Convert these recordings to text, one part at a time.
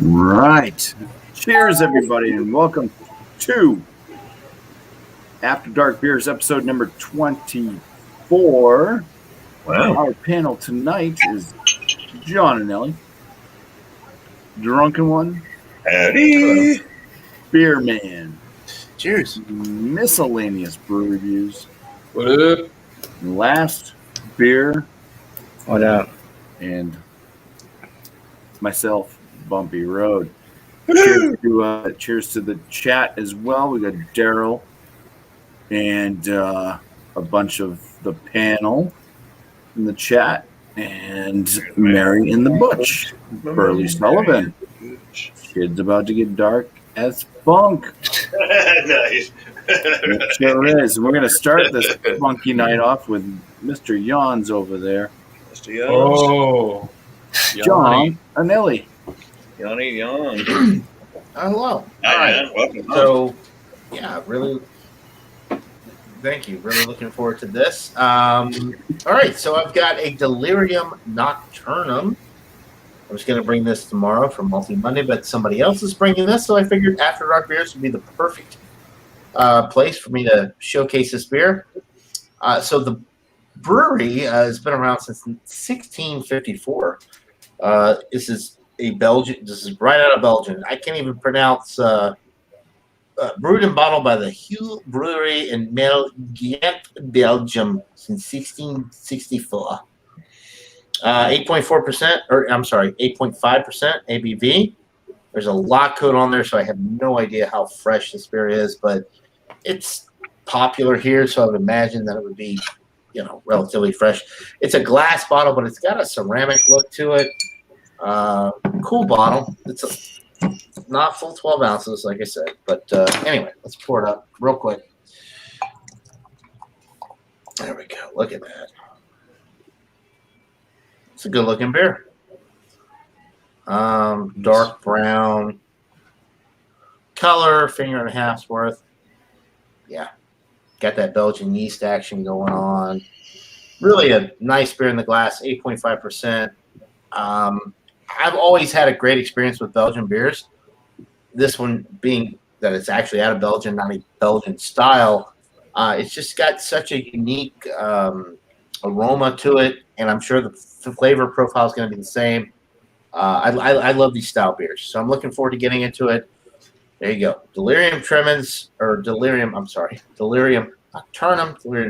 Right. Cheers, everybody, and welcome to After Dark Beers, episode number 24. Wow. Our panel tonight is John and Ellie, Drunken One, Howdy. Beer Man, Cheers. Miscellaneous Brew Reviews, What up? and Last Beer, What up? and myself, Bumpy Road. Woo-hoo. Cheers to the chat as well. We got Daryl and a bunch of the panel in the chat, and Mary in the Butch, Burley Sullivan. Kid's about to get dark as funk. Nice. It sure is. We're going to start this funky night off with Mr. Yawns over there. Mr. Yawns. Oh, John and Ellie. Yawny yawn. Hello. All Hi, right. man. Welcome. So, yeah, really. Thank you. Really looking forward to this. All right. So I've got a Delirium Nocturnum. I was going to bring this tomorrow for Multi Monday, but somebody else is bringing this, so I figured After Dark Beers would be the perfect place for me to showcase this beer. So the brewery has been around since 1654. This is a Belgian. This is right out of Belgium. I can't even pronounce. Brewed and bottled by the Hue Brewery in Ghent, Belgium, since 1664. 8.4%, or I'm sorry, 8.5% ABV. There's a lot code on there, so I have no idea how fresh this beer is, but it's popular here, so I would imagine that it would be, relatively fresh. It's a glass bottle, but it's got a ceramic look to it. Cool bottle. It's not full 12 ounces, like I said. But anyway, let's pour it up real quick. There we go. Look at that. It's a good-looking beer. Dark brown color, finger and a half's worth. Yeah. Got that Belgian yeast action going on. Really a nice beer in the glass, 8.5%. I've always had a great experience with Belgian beers. This one being that it's actually out of Belgium, not a Belgian style. It's just got such a unique aroma to it, and I'm sure the flavor profile is going to be the same. I love these style beers, so I'm looking forward to getting into it. There you go. Delirium Nocturnum. Delirium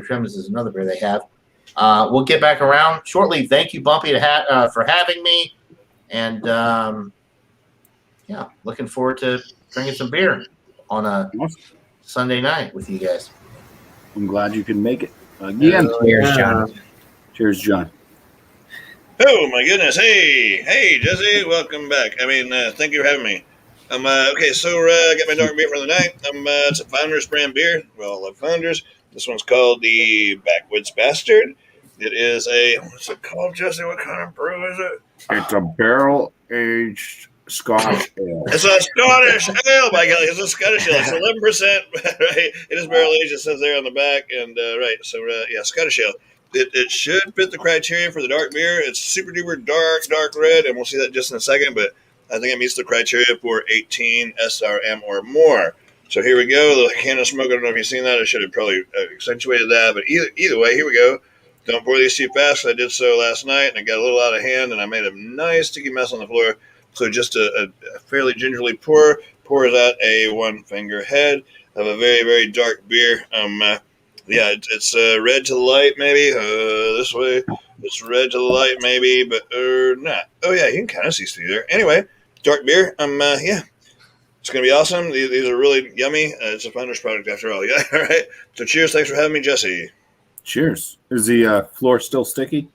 Tremens is another beer they have. We'll get back around shortly. Thank you, Bumpy, for having me. And, looking forward to drinking some beer on a Sunday night with you guys. I'm glad you could make it again. Cheers, John. Cheers, John. Oh, my goodness. Hey, Jesse. Welcome back. Thank you for having me. Okay, so I got my dark beer for the night. It's a Founders brand beer. Well, I love Founders. This one's called the Backwoods Bastard. It is what's it called, Jesse? What kind of brew is it? It's a barrel-aged Scotch ale. It's a Scottish ale, my God. It's a Scottish ale. It's 11%, right? It is barrel aged. It says there on the back. And, right, so, Scottish ale. It should fit the criteria for the dark beer. It's super duper dark red, and we'll see that just in a second, but I think it meets the criteria for 18 SRM or more. So here we go. The can of smoke, I don't know if you've seen that. I should have probably accentuated that, but either way, here we go. Don't pour these too fast. I did so last night, and it got a little out of hand, and I made a nice sticky mess on the floor. So just a fairly gingerly pour. Pours out a one-finger head of a very, very dark beer. It's red to the light, maybe. This way. It's red to the light, maybe, but not. Oh, yeah, you can kind of see through there. Anyway, dark beer. It's going to be awesome. These are really yummy. It's a Founders product after all. Yeah, all right. So cheers. Thanks for having me, Jesse. Cheers. Is the floor still sticky?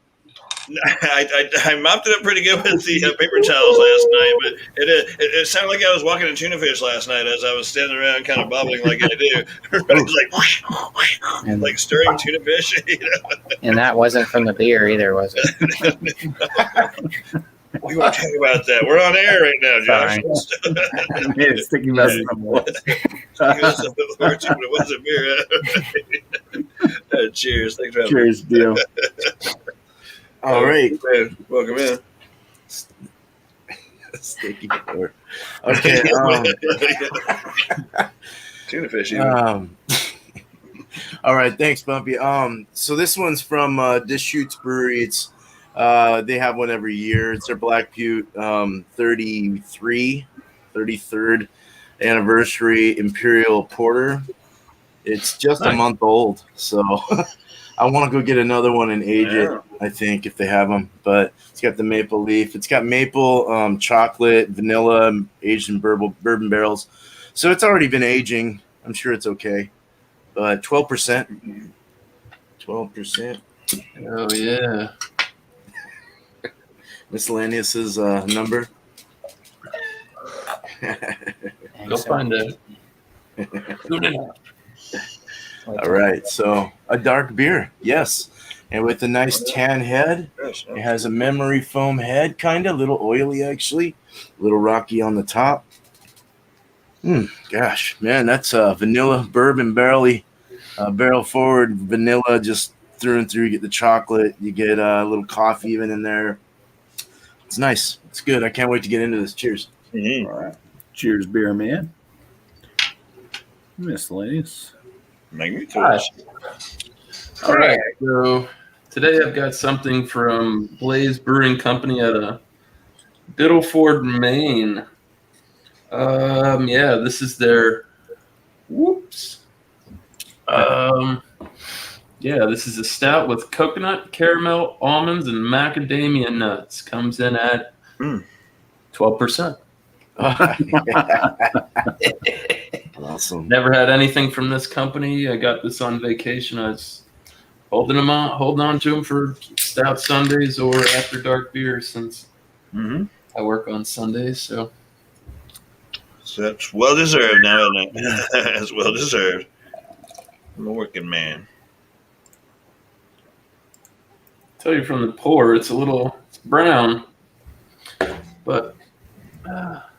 I mopped it up pretty good with the paper towels last night, but it sounded like I was walking a tuna fish last night as I was standing around kind of bobbling like I do. I was like stirring tuna fish. And that wasn't from the beer either, was it? We won't talk about that. We're on air right now, Josh. I made a sticky mess on the floor. It was a beer. Cheers. Thanks for having me. Cheers, deal. All right. Welcome in. Sticky floor. Okay. Tuna fish. All right. Thanks, Bumpy. So this one's from Deschutes Brewery. It's they have one every year. It's their Black Butte 33rd anniversary Imperial Porter. It's just a month old, so I want to go get another one and age it. I think if they have them, but it's got the maple leaf. It's got maple, chocolate, vanilla, aged in bourbon barrels. So it's already been aging. I'm sure it's okay, but 12%. 12%. Oh yeah. Miscellaneous's number. Go find it. All right, so a dark beer, yes, and with a nice tan head. It has a memory foam head, kind of, a little oily actually, a little rocky on the top. Gosh, man, that's vanilla bourbon barrel forward vanilla, just through and through. You get the chocolate, you get a little coffee even in there. It's nice. It's good. I can't wait to get into this. Cheers. Mm-hmm. All right. Cheers, beer man. Miscellaneous. All right. So today I've got something from Blaze Brewing Company out of Biddleford, Maine. Yeah, this is their. Yeah, this is a stout with coconut, caramel, almonds, and macadamia nuts. Comes in at 12%. Awesome. Never had anything from this company. I got this on vacation. I was holding on to them for stout Sundays or after dark beer since I work on Sundays. So that's well deserved now, isn't it? That's well deserved. I'm a working man. Tell you from the pour, it's brown, but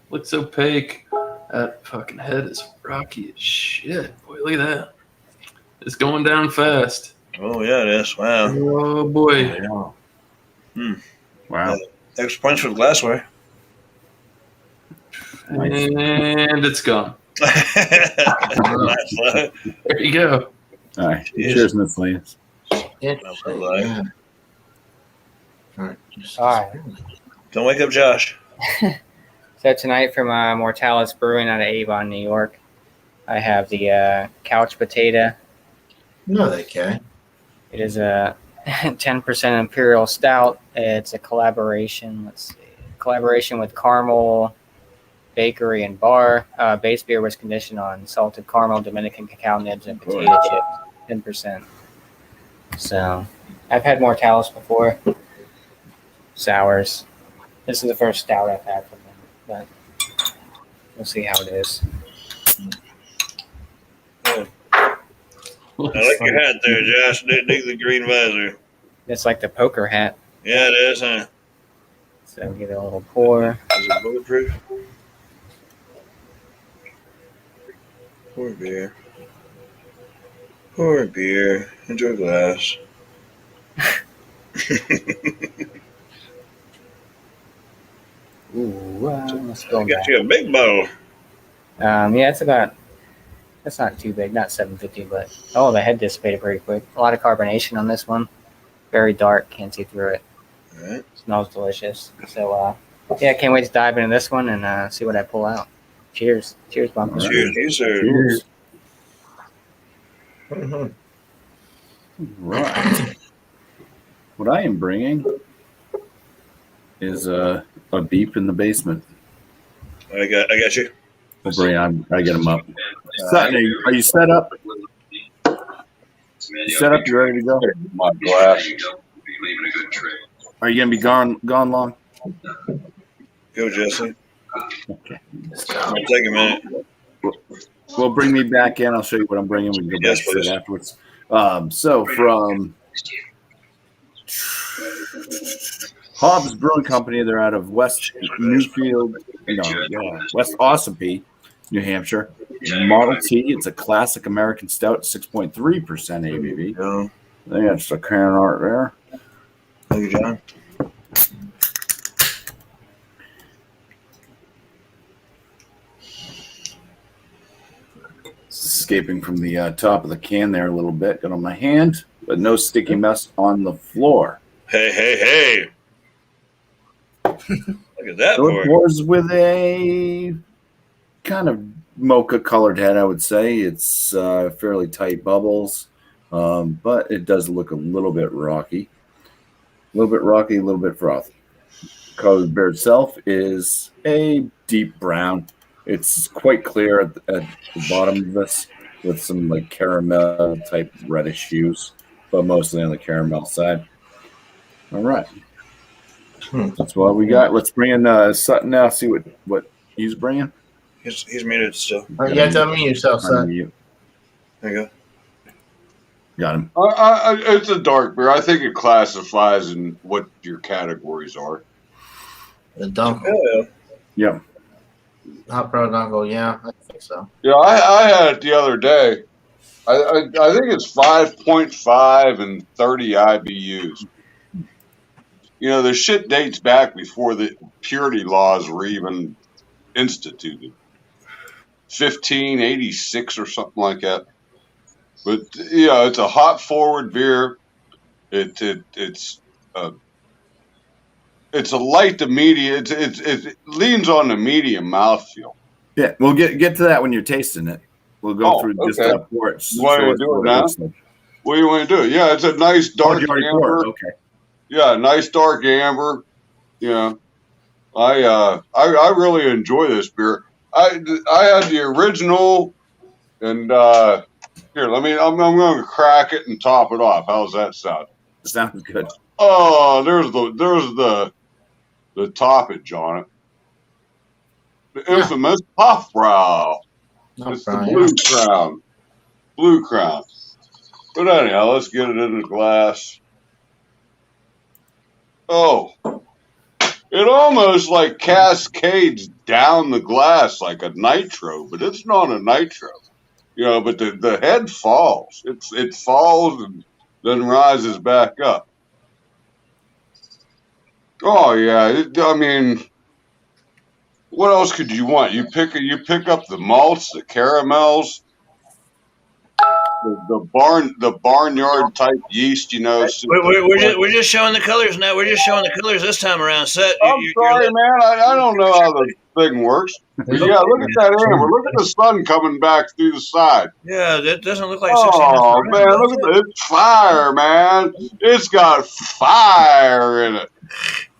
looks opaque. That fucking head is rocky as shit. Boy, look at that. It's going down fast. Oh, yeah, it is. Wow. Oh, boy. Wow. Extra points for the glassware. And it's gone. Nice. There you go. All right. Cheers, miscellaneous. Interesting. All right. Don't wake up Josh. So tonight from Mortalis Brewing out of Avon, New York, I have the Couch Potato. No, they can. It is a 10% Imperial Stout. It's a collaboration. Let's see. Collaboration with Caramel Bakery and Bar. Base beer was conditioned on salted caramel, Dominican cacao nibs, and potato chips. 10%. So I've had Mortalis before. Sours. This is the first stout I've had from them, but we'll see how it is. I like your hat there, Josh. Dig the green visor. It's like the poker hat. Yeah, it is, huh? So give it a little pour. Is it bulletproof? Pour beer. Pour beer. Enjoy a glass. Ooh, let's go. I got you a big bottle. Yeah, it's not too big, not 750, but the head dissipated pretty quick. A lot of carbonation on this one. Very dark, can't see through it. All right. Smells delicious. So, yeah, can't wait to dive into this one and see what I pull out. Cheers. Cheers, Bumpy. Cheers, sir. Cheers. Mm-hmm. Right. What I am bringing is a beep in the basement. I got you. I get them up. Sutton, are you set up? You set up? You ready to go? My glass. Are you gonna be gone long? Go, Jesse. Okay. It'll take a minute. Well, bring me back in. I'll show you what I'm bringing. We can go back Yes, to please. it afterwards. So from Hobbs Brewing Company, they're out of West Ossipee, New Hampshire. Model T. It's a classic American stout, 6.3% ABV. No. They got just a can art there. Thank you, John. escaping from the top of the can there a little bit. Got on my hand, but no sticky mess on the floor. Hey. Look at that So it boy. pours with a kind of mocha-colored head, I would say. It's fairly tight bubbles, but it does look a little bit rocky. A little bit rocky, a little bit frothy. The color of the beer itself is a deep brown. It's quite clear at the bottom of this with some like caramel type reddish hues, but mostly on the caramel side. All right. That's what we got. Let's bring in Sutton now, see what he's bringing. He's muted still. You have to unmute yourself, son. Unmute. There you go. Got him. It's a dark beer. I think it classifies in what your categories are. The Dunkel. Yeah. Yeah. Hot Pro Dunkel, yeah, I think so. Yeah, I had it the other day. I think it's 5.5 and 30 IBUs. You know, the shit dates back before the purity laws were even instituted. 1586 or something like that. But yeah, it's a hop forward beer. It's a light to medium. It leans on the medium mouthfeel. Yeah, we'll get to that when you're tasting it. We'll go through just okay. that pour it. You want to do it now? What do you want to do? Yeah, it's a nice dark amber. Okay. Yeah, nice dark amber. Yeah, I really enjoy this beer. I had the original, and here, I'm going to crack it and top it off. How's that sound? Sounds good. Oh, there's the toppage on it. The infamous Puff Brow. It's the Blue Crown. But anyhow, let's get it in the glass. Oh, it almost like cascades down the glass like a nitro, but it's not a nitro. You know, but the head falls. It falls and then rises back up. Oh yeah, I mean, what else could you want? You pick up the malts, the caramels, the barnyard type yeast. You know, We're just showing the colors now. We're just showing the colors this time around. Set. I'm sorry, man. I don't know how the thing works. But yeah, look at that amber. Look at the sun coming back through the side. Yeah, that doesn't look like. Oh man, look at this! It's fire, man. It's got fire in it.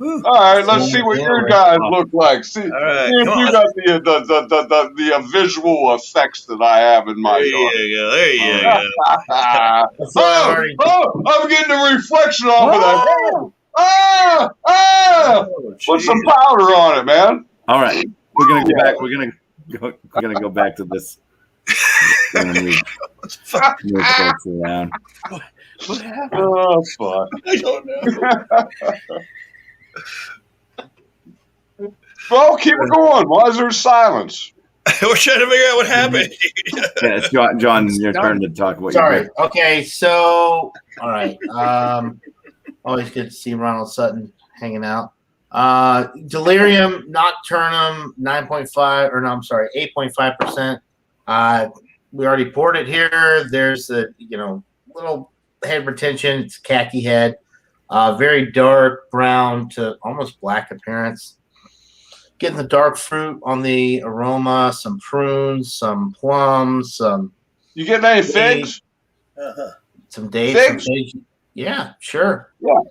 All right, let's see what your guys look like. See if you got the visual effects that I have in my yard. There you go. I'm getting a reflection off of that. Put some powder on it, man. All right, we're gonna go back. We're gonna go back to this. Move folks around. What happened? Oh, fuck. I don't know. Well, keep it going. Why is there silence? We're trying to figure out what happened. Yeah, it's John, your turn to talk about. Sorry. Okay, so all right. Always good to see Ronald Sutton hanging out. Delirium Nocturnum 8.5%. We already poured it here. There's the little head retention. It's khaki head. Very dark brown to almost black appearance. Getting the dark fruit on the aroma, some prunes, some plums, some. You getting any figs? Some dates. Figs? Yeah, sure. Yeah.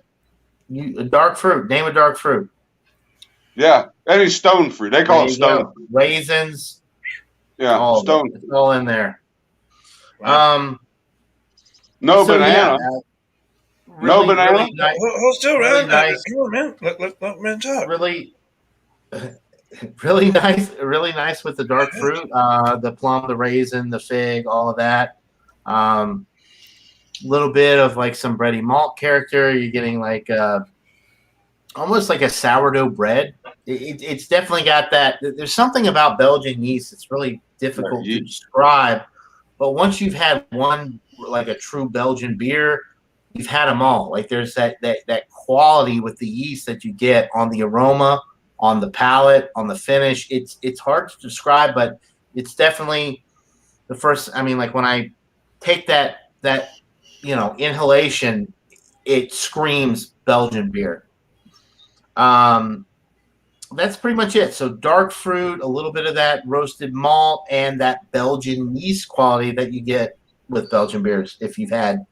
Dark fruit. Name a dark fruit. Yeah, any stone fruit. They call it stone fruit. Raisins. Yeah, stone fruit. It's all in there. No banana. No banana. Really nice. Hold still, Really man. nice. Come on, man. Let man talk. Really nice with the dark fruit, the plum, the raisin, the fig, all of that. Little bit of like some bready malt character. You're getting like almost like a sourdough bread. It's definitely got that. There's something about Belgian yeast that's really difficult to describe. But once you've had one, like a true Belgian beer, you've had them all. Like there's that quality with the yeast that you get on the aroma, on the palate, on the finish. It's hard to describe, but it's definitely the first, I mean, like when I take that inhalation, it screams Belgian beer. That's pretty much it. So dark fruit, a little bit of that roasted malt, and that Belgian yeast quality that you get with Belgian beers if you've had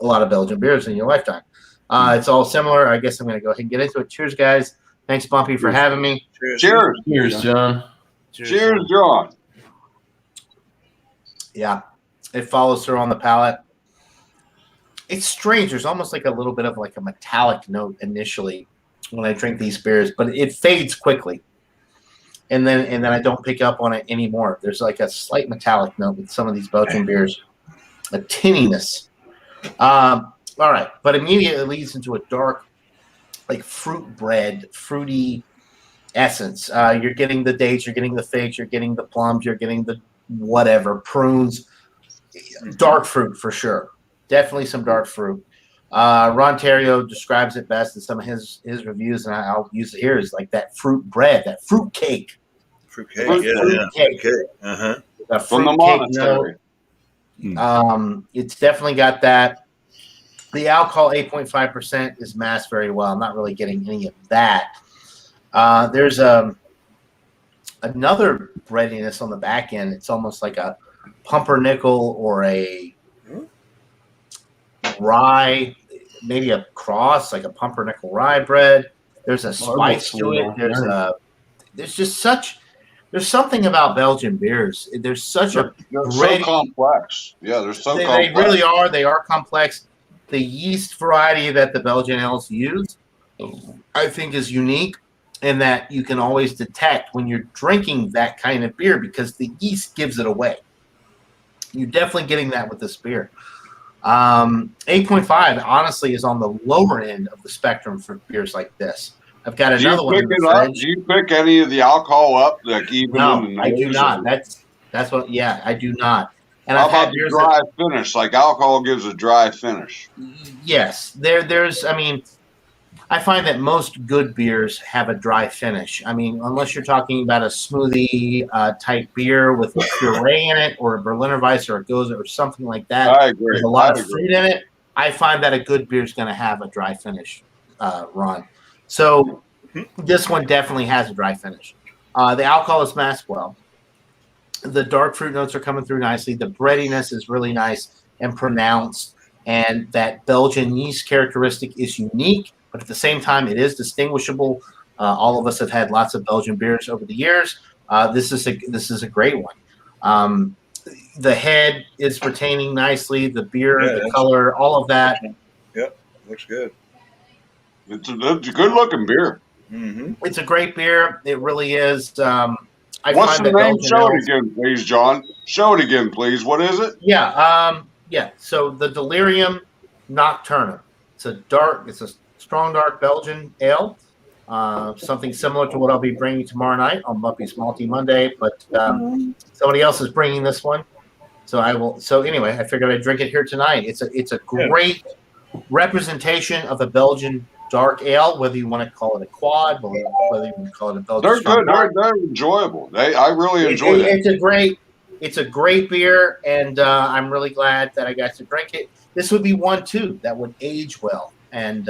a lot of Belgian beers in your lifetime. It's all similar. I guess I'm going to go ahead and get into it. Cheers, guys. Thanks, BuMpY, for having me. Cheers. Cheers, John. Cheers, John. Yeah, it follows through on the palate. It's strange. There's almost like a little bit of like a metallic note initially when I drink these beers, but it fades quickly. And then I don't pick up on it anymore. There's like a slight metallic note with some of these Belgian beers, a tinniness. All right, but immediately it leads into a dark, like fruit bread, fruity essence. You're getting the dates, you're getting the figs, you're getting the plums, you're getting the whatever, prunes, dark fruit for sure. Definitely some dark fruit. Ron Terrio describes it best in some of his reviews, and I'll use it here, is like that fruit bread, that fruit cake. Fruit cake, Fruit cake. Uh-huh. A From fruit the cake monastery. note. It's definitely got that. The alcohol, 8.5%, is masked very well. I'm not really getting any of that. There's another breadiness on the back end. It's almost like a pumpernickel or a rye, maybe a cross, like a pumpernickel rye bread. There's a spice to it. There's something about Belgian beers. There's such They're so bready, complex. Yeah, they're so they complex. really are. They are complex. The yeast variety that the Belgian ales use, I think, is unique in that you can always detect when you're drinking that kind of beer because the yeast gives it away. You're definitely getting that with this beer. 8.5, honestly, is on the lower end of the spectrum for beers like this. I've got another one in the fridge. Do you pick any of the alcohol up, like even No, in the I do nose? not. That's what. Yeah, I do not. And How I've had about the beers dry finish? Like alcohol gives a dry finish. yes, there's. I mean, I find that most good beers have a dry finish. I mean, unless you're talking about a smoothie type beer with puree in it, or a Berliner Weiss or a Gose or something like that. I agree. There's a lot of fruit in it. I find that a good beer is going to have a dry finish, Ron. So this one definitely has a dry finish. The alcohol is masked well. The dark fruit notes are coming through nicely. The breadiness is really nice and pronounced. And that Belgian yeast characteristic is unique, but at the same time, it is distinguishable. All of us have had lots of Belgian beers over the years. This is a great one. The head is retaining nicely. The beer, the color, all of that. Yep, looks good. It's a good looking beer. Mm-hmm. It's a great beer. It really is. What's the name? Show it again, please, John. Show it again, please. What is it? Yeah. So the Delirium Nocturnum. It's a strong dark Belgian ale. Something similar to what I'll be bringing tomorrow night on BuMpY's Multi Monday, but somebody else is bringing this one. So I will. So anyway, I figured I'd drink it here tonight. It's a great representation of a Belgian dark ale, whether you want to call it a quad, whether you want to call it a Belgian. They're good. They're enjoyable. I really enjoy it. It's a great beer, and I'm really glad that I got to drink it. This would be one too that would age well, and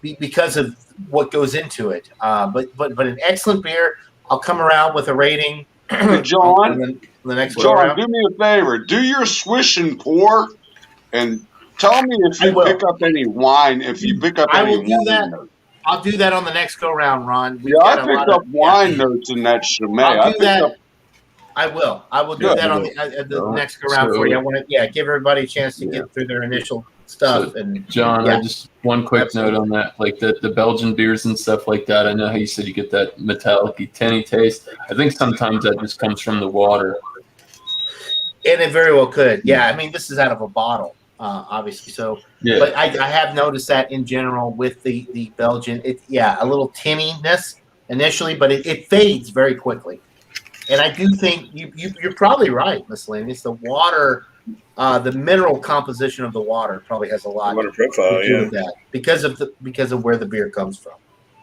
because of what goes into it. But an excellent beer. I'll come around with a rating. John, the next John, do me a favor. Do your swish and pour, and tell me if you pick up any wine. If you pick up any wine notes. I'll do that on the next go round, Ron. I picked up wine notes in that Chimay. I'll do that. I will. I will do that on the next go round for you. I want to give everybody a chance to get through their initial stuff. And John, I just one quick note on that, like the Belgian beers and stuff like that. I know how you said you get that metallic-y, tinny taste. I think sometimes that just comes from the water. And it very well could. Yeah, I mean, this is out of a bottle, obviously. So, but I have noticed that in general with the Belgian, a little tinniness initially, but it fades very quickly. And I do think you're probably right, Miscellaneous. The water, the mineral composition of the water probably has a lot water profile, to do with that because of where the beer comes from.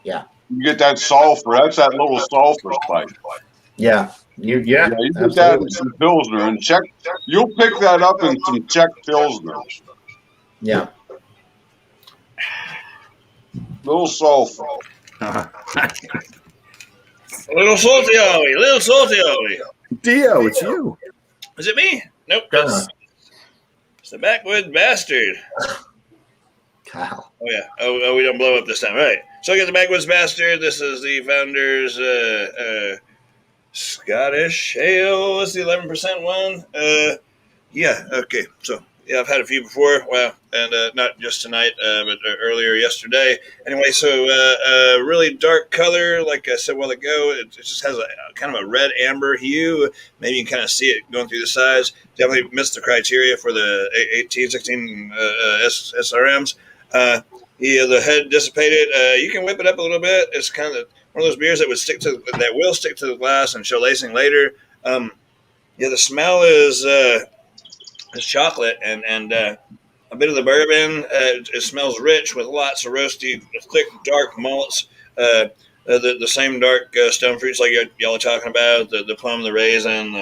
Yeah, you get that sulfur. That's that little sulfur spike. Yeah, Yeah, Yeah, you put that absolutely. in some Pilsner and check. You'll pick that up in some Czech Pilsners. Yeah. Little sulfur. Little salty Ollie, little salty Ollie. Dio, it's you. Is it me? Nope, Turner. it's the backwoods bastard. Kyle. Oh yeah. Oh, we don't blow up this time. All right. So I got the backwoods bastard. This is the founder's Scottish ale. What's the 11% one? Yeah. Okay. So yeah, I've had a few before. Well, and not just tonight, but earlier yesterday. Anyway, so really dark color, like I said a while ago. It just has a kind of a red amber hue. Maybe you can kind of see it going through the sides. Definitely missed the criteria for the 18, 16 SRMs. Yeah, the head dissipated. You can whip it up a little bit. It's kind of one of those beers that will stick to the glass and show lacing later. Yeah, the smell is chocolate and a bit of the bourbon. It smells rich with lots of roasty, thick, dark malts. The same dark stone fruits like y'all are talking about, the plum, the raisin,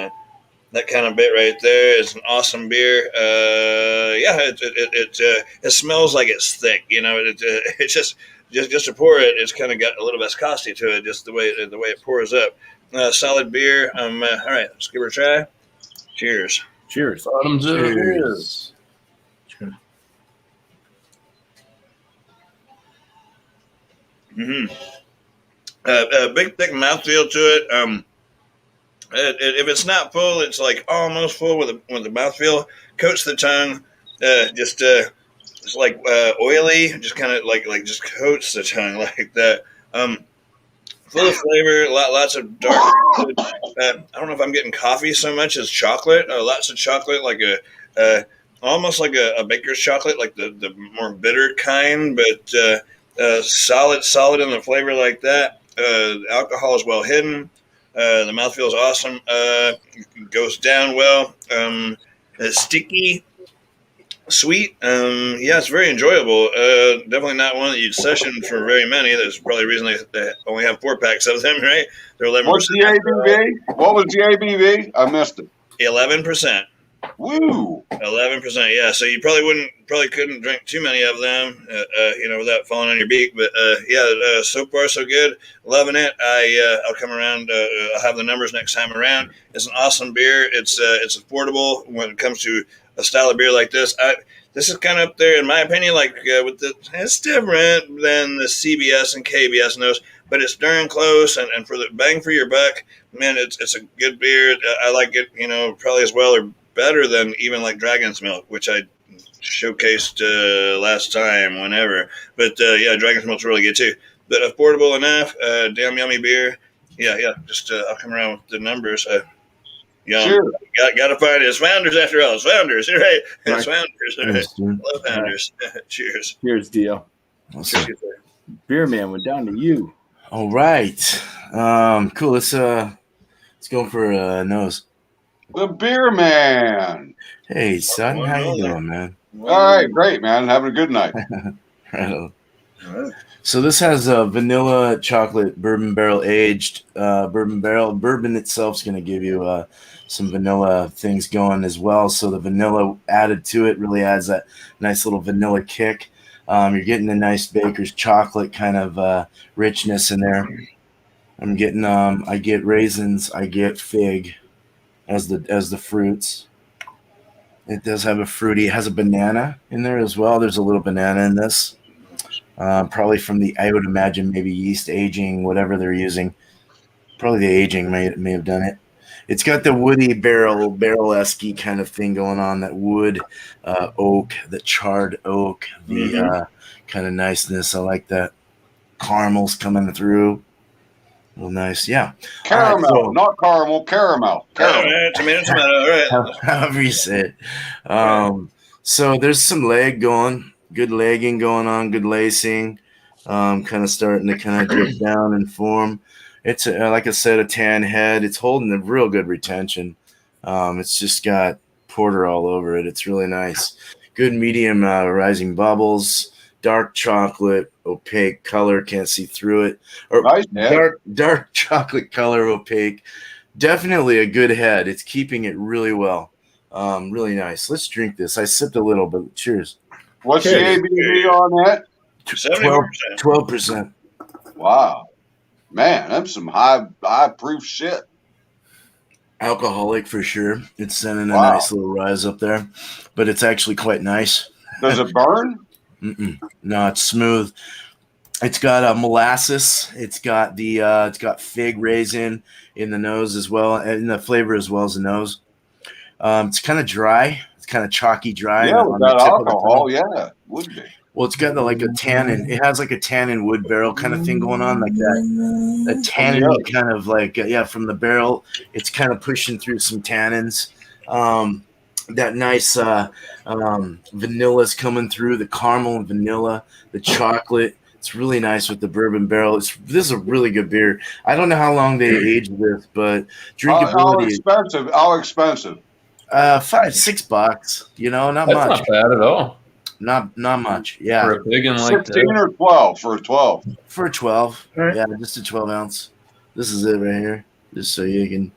that kind of bit right there. It's an awesome beer. Yeah, it smells like it's thick. You know, it's just to pour it. It's kind of got a little viscosity to it, just the way it pours up. Solid beer. All right, let's give it a try. Cheers. Cheers. Bottoms up. Cheers. Mm-hmm. Big thick mouthfeel to it. If it's not full, it's like almost full with the mouthfeel. Coats the tongue. It's like oily. Just kind of like just coats the tongue like that. Full of flavor. Lots of dark. I don't know if I'm getting coffee so much as chocolate. Lots of chocolate, like almost like a baker's chocolate, like the more bitter kind, but solid in the flavor like that. The alcohol is well hidden. The mouthfeel is awesome. Goes down well. Sticky, sweet. Yeah, it's very enjoyable. Definitely not one that you'd session for very many. There's probably a reason they only have 4-packs of them, right? They're 11%. What's the ABV? What was the ABV? I missed it. 11%. Woo! 11%. Yeah, so you probably couldn't drink too many of them, without falling on your beak. But so far so good. Loving it. I'll come around. I'll have the numbers next time around. It's an awesome beer. It's affordable when it comes to a style of beer like this. This is kind of up there, in my opinion. Like it's different than the CBS and KBS knows, but it's darn close. And for the bang for your buck, man, it's a good beer. I like it. Probably as well or better than even like Dragon's Milk, which I showcased last time, whenever. But Dragon's Milk's really good too. But affordable enough. Damn yummy beer. Yeah. Just I'll come around with the numbers. Sure. Got to find it. It's Founders after all. It's Founders, right? It's Founders. All right. Yes, dude. Love Founders. Cheers. Cheers, Dio. Awesome. Cheers. Beer man, we're down to you. All right. Cool. Let's go for a nose. The beer man. Hey, son, how you doing, man? All right, great, man. Having a good night. Right on. So this has a vanilla chocolate bourbon barrel aged bourbon barrel. Bourbon itself is going to give you some vanilla things going as well. So the vanilla added to it really adds that nice little vanilla kick. You're getting a nice baker's chocolate kind of richness in there. I'm getting I get raisins, I get fig as the fruits. It does have a fruity. It has a banana in there as well. There's a little banana in this. Probably from I would imagine maybe yeast aging, whatever they're using. Probably the aging may have done it. It's got the woody barrel-esque kind of thing going on, that wood, oak, the charred oak, the kind of niceness. I like that. Caramels coming through. Real nice. Yeah. Caramel, All right, not caramel, caramel. All right, tomato. All right. however you say it. So there's some leg going. Good legging going on, good lacing, kind of starting to kind of drip down and form. It's, like I said, a tan head. It's holding a real good retention. It's just got porter all over it. It's really nice. Good medium rising bubbles, dark chocolate, opaque color, can't see through it. Or Nice, yeah. dark chocolate color, opaque. Definitely a good head. It's keeping it really well. Really nice. Let's drink this. I sipped a little, but cheers. What's Cheers. the ABV on that? 74%. 12%. Wow, man, that's some high proof shit. Alcoholic for sure. It's sending a Wow. nice little rise up there, but it's actually quite nice. Does it burn? No, it's smooth. It's got molasses. It's got fig raisin in the nose as well, and in the flavor as well as the nose. It's kind of dry. It's kind of chalky dry. Yeah, on with the that tip of the alcohol, tongue. yeah, would be. Well, it's got like a tannin. It has like a tannin wood barrel kind of thing going on, like that tannin kind of like from the barrel. It's kind of pushing through some tannins. That nice vanilla's coming through, the caramel and vanilla, the chocolate. It's really nice with the bourbon barrel. This is a really good beer. I don't know how long they aged this, but drinkability. How expensive? $5-6. You know, not That's much. not bad at all. Not much. Yeah. For a big one like 16 that. or 12 for a 12. For a 12. Right. Yeah, just a 12 ounce. This is it right here. Just so you can.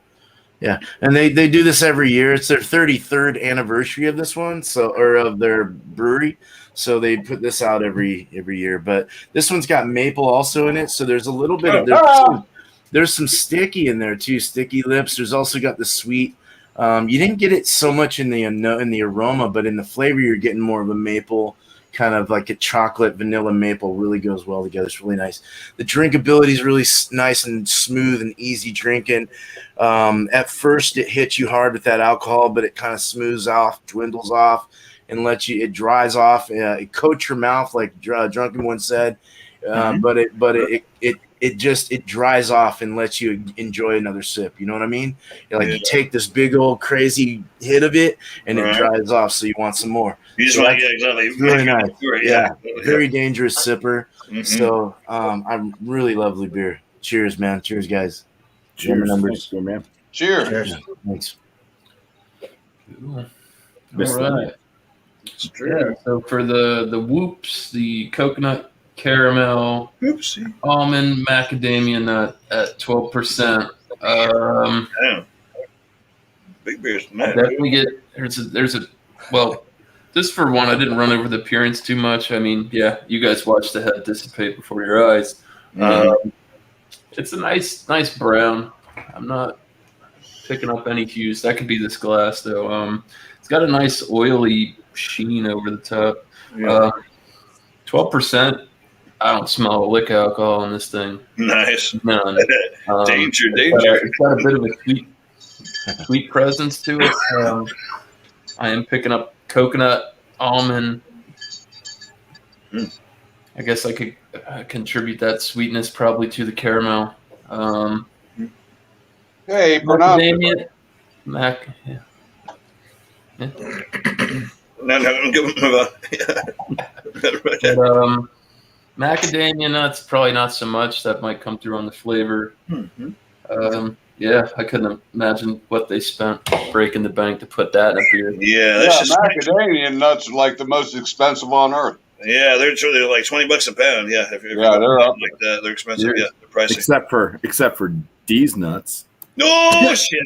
Yeah. And they do this every year. It's their 33rd anniversary of this one, or of their brewery. So they put this out every year. But this one's got maple also in it. So there's a little bit of there's some sticky in there too, sticky lips. There's also got the sweet. You didn't get it so much in the aroma, but in the flavor, you're getting more of a maple, kind of like a chocolate vanilla maple. Really goes well together. It's really nice. The drinkability is really nice and smooth and easy drinking. At first, it hits you hard with that alcohol, but it kind of smooths off, dwindles off, and it dries off. It coats your mouth, like Drunken One said, but it dries off and lets you enjoy another sip. You know what I mean? You take this big old crazy hit of it and it dries off, so you want some more. You just want to get exactly. It's really nice. Yeah. Very dangerous sipper. So I'm really lovely beer. Cheers, man. Cheers, guys. Cheers. Numbers. Thanks, man. Cheers. Yeah, thanks. Cool. Missed All right. Yeah, so for the whoops, the coconut caramel, Oopsie. almond, macadamia nut at 12%. Damn. Big beers. I definitely get there's a well, this for one, I didn't run over the appearance too much. I mean, yeah, you guys watched the head dissipate before your eyes. It's a nice brown. I'm not picking up any hues. That could be this glass though. It's got a nice oily sheen over the top. 12%. I don't smell a lick of alcohol in this thing. Nice. None. Danger. It's got a bit of a sweet presence to it. I am picking up coconut, almond. I guess I could contribute that sweetness probably to the caramel. Hey, pronounce Mac. Yeah. No, move on. But, macadamia nuts, probably not so much. That might come through on the flavor. Yeah, I couldn't imagine what they spent breaking the bank to put that in a beer. Yeah, that's just macadamia nuts are like the most expensive on earth. Yeah, they're like $20 a pound. Yeah, if they're up like that. They're expensive. Yeah, they're pricey. Except for D's nuts. No shit!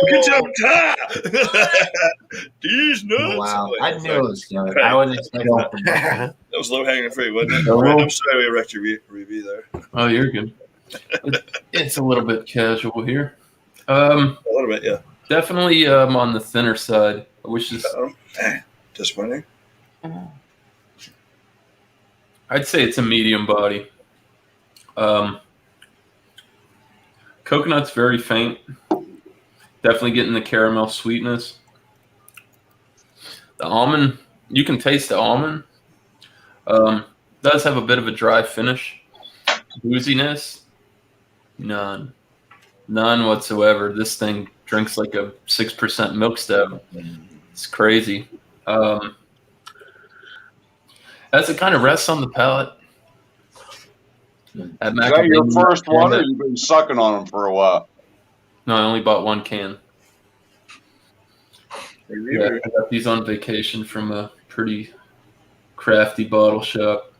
Good job, Ty. These nuts. Wow, I knew it was good. I wouldn't expect that. That was low hanging fruit, wasn't it? Right, I'm sorry we wrecked your review there. Oh, you're good. It's a little bit casual here. A little bit, yeah. Definitely on the thinner side. I wish this. Disappointing. I'd say it's a medium body. Coconut's very faint. Definitely getting the caramel sweetness. The almond, you can taste the almond. Does have a bit of a dry finish. Booziness, none whatsoever. This thing drinks like a 6% milk stout. It's crazy. As it kind of rests on the palate. Is that your first one, or you've been sucking on them for a while? No, I only bought one can. Yeah, I got these on vacation from a pretty crafty bottle shop.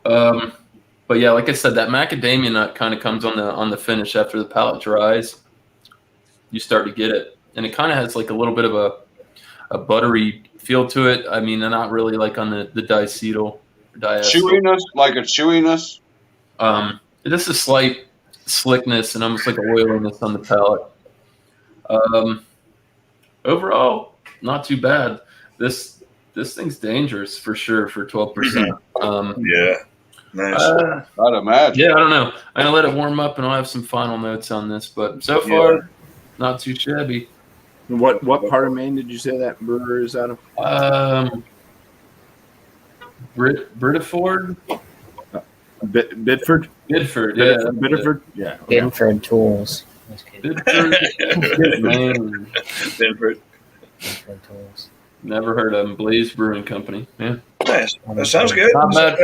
But yeah, like I said, that macadamia nut kind of comes on the finish after the palate dries. you start to get it, and it kind of has like a little bit of a buttery feel to it. I mean, not really like on the diacetyl. Chewiness, like a chewiness. Just a slight slickness and almost like a oiliness on the palate. Overall, not too bad. This thing's dangerous for sure for 12%. Yeah, nice. I'd imagine. Yeah, I don't know. I'm gonna let it warm up, and I'll have some final notes on this. But so far, not too shabby. What part of Maine did you say that brewer is out of? Britaford? Bidford? Bidford, yeah. Bidford? Yeah. Okay. Bidford Tools. Bidford, Maine. Bidford. Bidford Tools. Never heard of them. Blaze Brewing Company. Yeah. Nice. That sounds good. Not bad.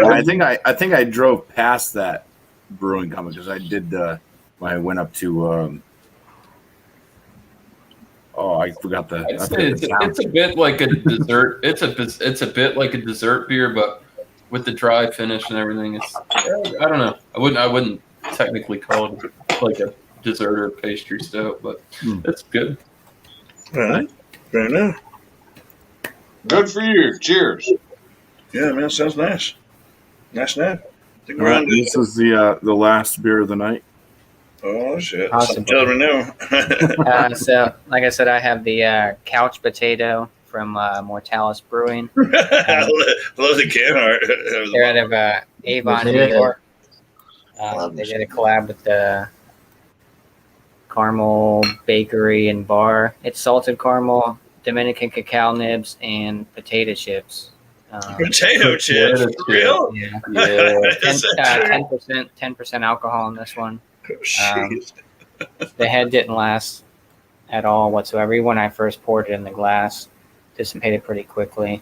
I think I drove past that brewing company because I did when I went up to I forgot the. I'd say it's a bit like a dessert. It's a bit like a dessert beer, but with the dry finish and everything. It's I don't know. I wouldn't technically call it like a dessert or pastry stout, but it's good. All right. Fair enough. Good for you. Cheers. Yeah, man, sounds nice. Nice night. All right, this is the last beer of the night. Oh shit! Possibly. Some children know. So, like I said, I have the couch potato from Mortalis Brewing. I love the can art. They're out of Avon, New York. They did a collab with the Caramel Bakery and Bar. It's salted caramel, Dominican cacao nibs, and potato chips. Potato chips, for real? Yeah. Yeah. 10% alcohol in this one. The head didn't last at all whatsoever. Even when I first poured it in the glass, dissipated pretty quickly.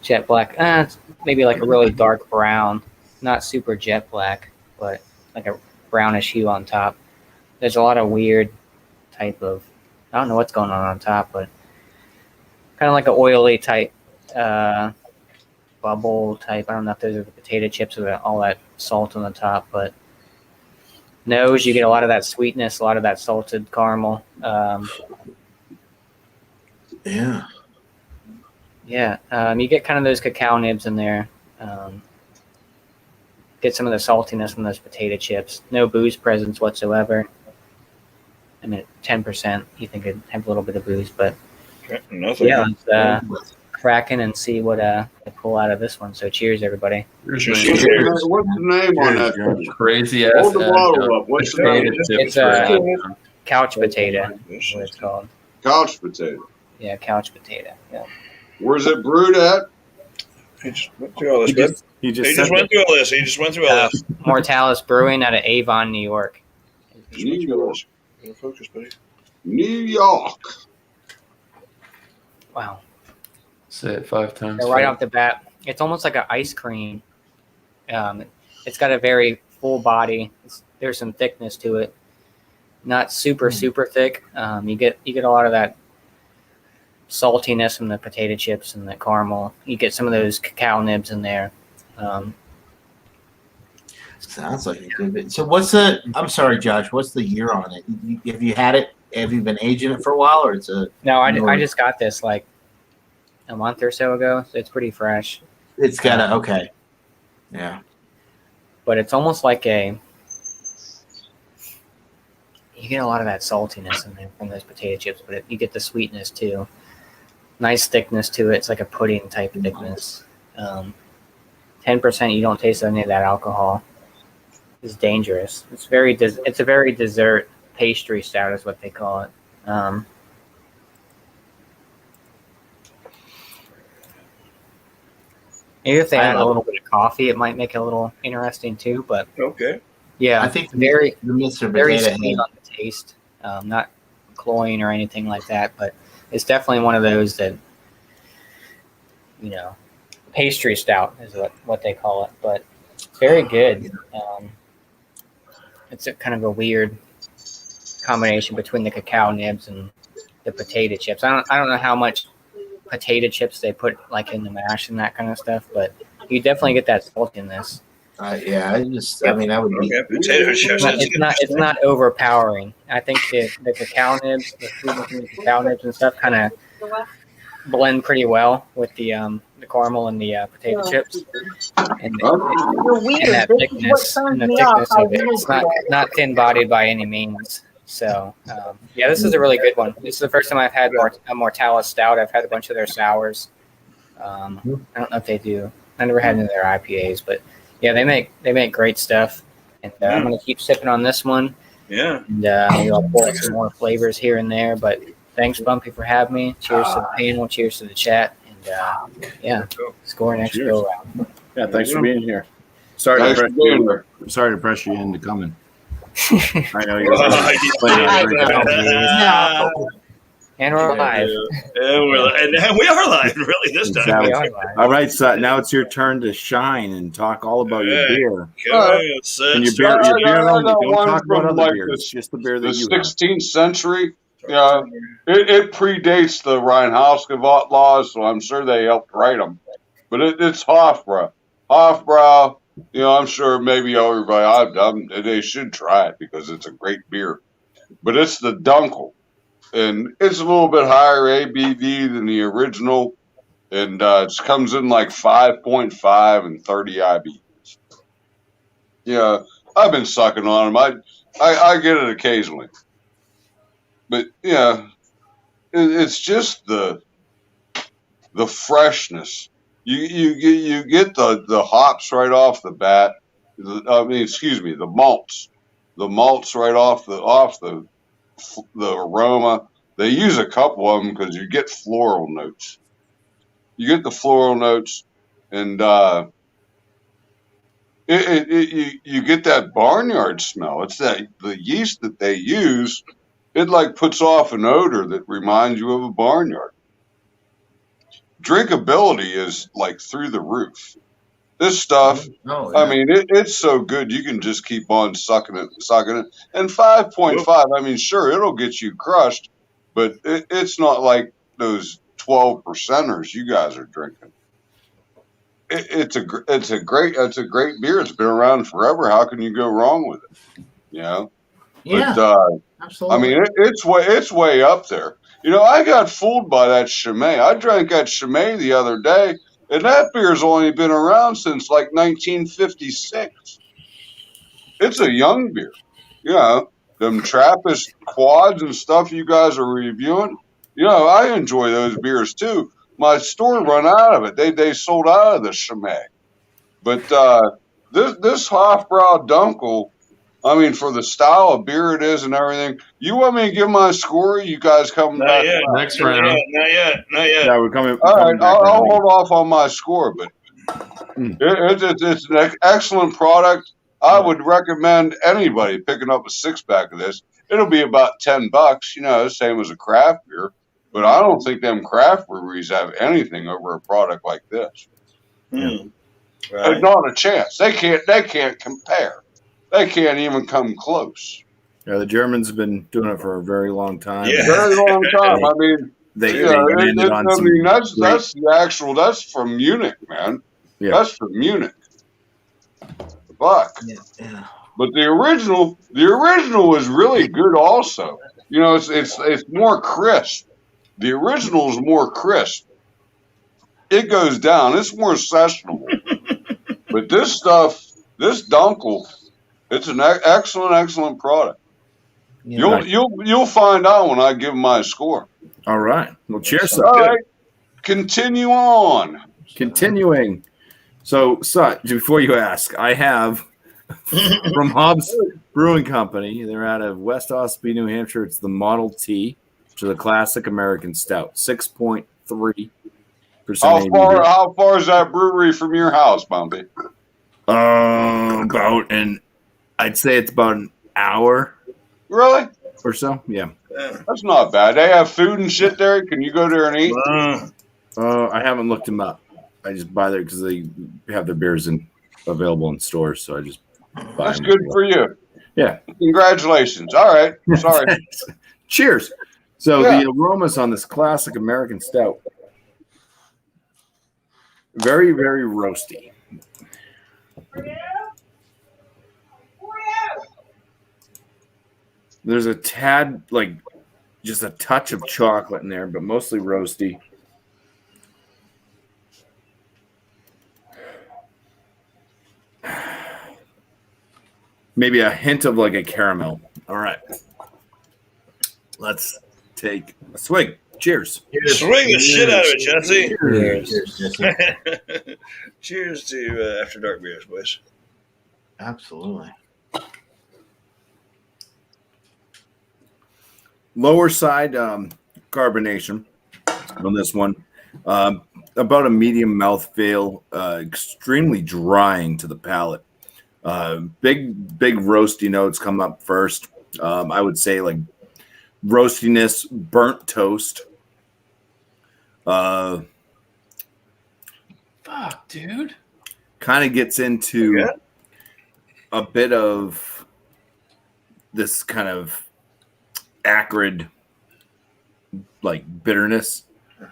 Jet black, it's maybe like a really dark brown, not super jet black, but like a brownish hue on top. There's a lot of weird type of, I don't know what's going on top, but kind of like an oily type bubble type. I don't know if those are the potato chips with all that salt on the top, but nose, you get a lot of that sweetness, a lot of that salted caramel. Yeah. You get kind of those cacao nibs in there. Get some of the saltiness from those potato chips. No booze presence whatsoever. I mean, 10%. You think it'd have a little bit of booze, but Nothing. yeah, let's crack in and see what I pull out of this one. So cheers, everybody. What's the name on that thing? Crazy ass. Hold the bottle up. What's the name? It's couch potato. Is what it's called. Couch potato. Yeah, couch potato. Yeah. Where's it brewed at? He just went through all this. He just went through all this. He just went through all this. Mortalis Brewing out of Avon, New York. New York. Focus, buddy. New York. Wow. Say it 5 times. So right off the bat, it's almost like an ice cream. It's got a very full body. There's some thickness to it. Not super thick. You get a lot of that saltiness from the potato chips and the caramel. You get some of those cacao nibs in there. Sounds like a good bit. So what's the? I'm sorry, Josh. What's the year on it? Have you had it? Have you been aging it for a while, or it's a? No, I just got this like a month or so ago. So it's pretty fresh. It's got a okay. Yeah. But it's almost like you get a lot of that saltiness in there from those potato chips, but you get the sweetness too. Nice thickness to it. It's like a pudding type of thickness. 10%. You don't taste any of that alcohol. It's dangerous. It's a very dessert pastry stout is what they call it. Maybe if they add a little bit of coffee, it might make it a little interesting too. But Okay. yeah, I think very the Mr. very Potato sweet Head. on the taste. Not cloying or anything like that, but it's definitely one of those that pastry stout is what they call it. But very good. It's a kind of a weird combination between the cacao nibs and the potato chips. I don't know how much potato chips they put like in the mash and that kind of stuff, but you definitely get that saltiness. Yeah, I mean, that would be. Okay, potato chips. It's not overpowering. I think the cacao nibs, the sweetness in the cacao nibs and stuff, kind of blend pretty well with the caramel and the potato chips, and that thickness of it. It's not thin bodied by any means. So yeah, this is a really good one. This is the first time I've had a Mortalis stout. I've had a bunch of their sours. I don't know if they do. I never had any of their IPAs, but yeah, they make great stuff. And I'm gonna keep sipping on this one. Yeah. And maybe I'll pour some more flavors here and there. But thanks, BuMpY, for having me. Cheers to the panel. Cheers to the chat. And yeah, score next go round. Yeah, thanks for being here. Sorry to pressure you into coming. I know you're and we're live. And we are live, really, this time. Exactly. All right, so now it's your turn to shine and talk all about your beer. And your beer only. Don't talk about other beers. Just the beer that you have. 16th century. Yeah, it predates the Reinhauskewalt laws, so I'm sure they helped write them. But it's Hofbrau. Hofbrau, I'm sure maybe everybody, they should try it because it's a great beer. But it's the Dunkel. And it's a little bit higher ABV than the original. And it comes in like 5.5 and 30 IBUs. Yeah, I've been sucking on them. I get it occasionally. But yeah, it's just the freshness. You get the hops right off the bat. The malts. The malts right off the aroma. They use a couple of them because you get floral notes. You get the floral notes, and you get that barnyard smell. It's the yeast that they use. It like puts off an odor that reminds you of a barnyard. Drinkability is like through the roof. This stuff, I mean, it's so good you can just keep on sucking it. And 5.5, I mean, sure, it'll get you crushed, but it's not like those 12%ers you guys are drinking. It's a great beer. It's been around forever. How can you go wrong with it? Yeah. But, absolutely. I mean, it's way up there. I got fooled by that Chimay. I drank that Chimay the other day, and that beer's only been around since like 1956. It's a young beer. Them Trappist quads and stuff you guys are reviewing. I enjoy those beers too. My store run out of it. They sold out of the Chimay. But this Hofbrau Dunkel, I mean, for the style of beer it is and everything. You want me to give my score? You guys coming back? Next round. Not yet. Yeah, we're coming. All right, I'll hold off on my score, but it's an excellent product. I would recommend anybody picking up a 6-pack of this. It'll be about $10, same as a craft beer. But I don't think them craft breweries have anything over a product like this. Right. There's not a chance. They can't compare. They can't even come close. Yeah, the Germans have been doing it for a very long time. Yeah. Very long time. I mean, that's from Munich, man. Yeah. That's from Munich. But the original was really good also. It's more crisp. The original is more crisp. It goes down. It's more sessionable. But this Dunkel, it's an excellent product. Yeah. You'll find out when I give my score. All right. Well, cheers. All right. Continue on. Continuing. So, before you ask, I have from Hobbs Brewing Company. They're out of West Ossipee, New Hampshire. It's the Model T, which is a classic American stout, 6.3%. How far is that brewery from your house, BuMpY? I'd say it's about an hour. Really? Or so, yeah. That's not bad. They have food and shit there. Can you go there and eat? I haven't looked them up. I just buy there because they have their beers available in stores, so I just buy That's them. Good for you. Yeah. Congratulations. All right. Sorry. Cheers. So the aromas on this classic American stout, very, very roasty. There's a tad, like, just a touch of chocolate in there, but mostly roasty. Maybe a hint of like a caramel. All right. Let's take a swig. Cheers. Swing the shit out of it, Jesse. Cheers, Jesse. Cheers to After Dark beers, boys. Absolutely. Lower side carbonation on this one. About a medium mouthfeel, extremely drying to the palate. Big roasty notes come up first. I would say like roastiness, burnt toast. Fuck, dude. Kind of gets into a bit of this kind of acrid, like bitterness.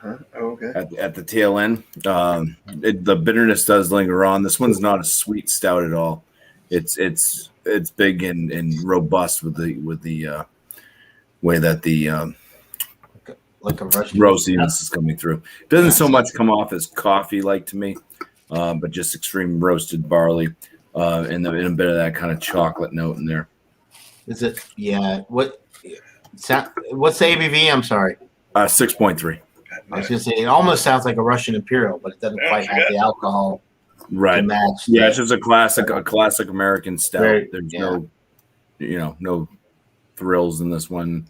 Oh, okay. At the tail end. The bitterness does linger on. This one's not a sweet stout at all. It's big and robust with the way that the Like a Russian roastiness is coming through. It doesn't so much come off as coffee like to me, but just extreme roasted barley and a bit of that kind of chocolate note in there. Is it? Yeah. What's the ABV? I'm sorry. 6.3. I was going to say, it almost sounds like a Russian Imperial, but it doesn't quite have the alcohol Right. to match. Yeah, it's just a classic American stout. Very- There's yeah. no thrills in this one.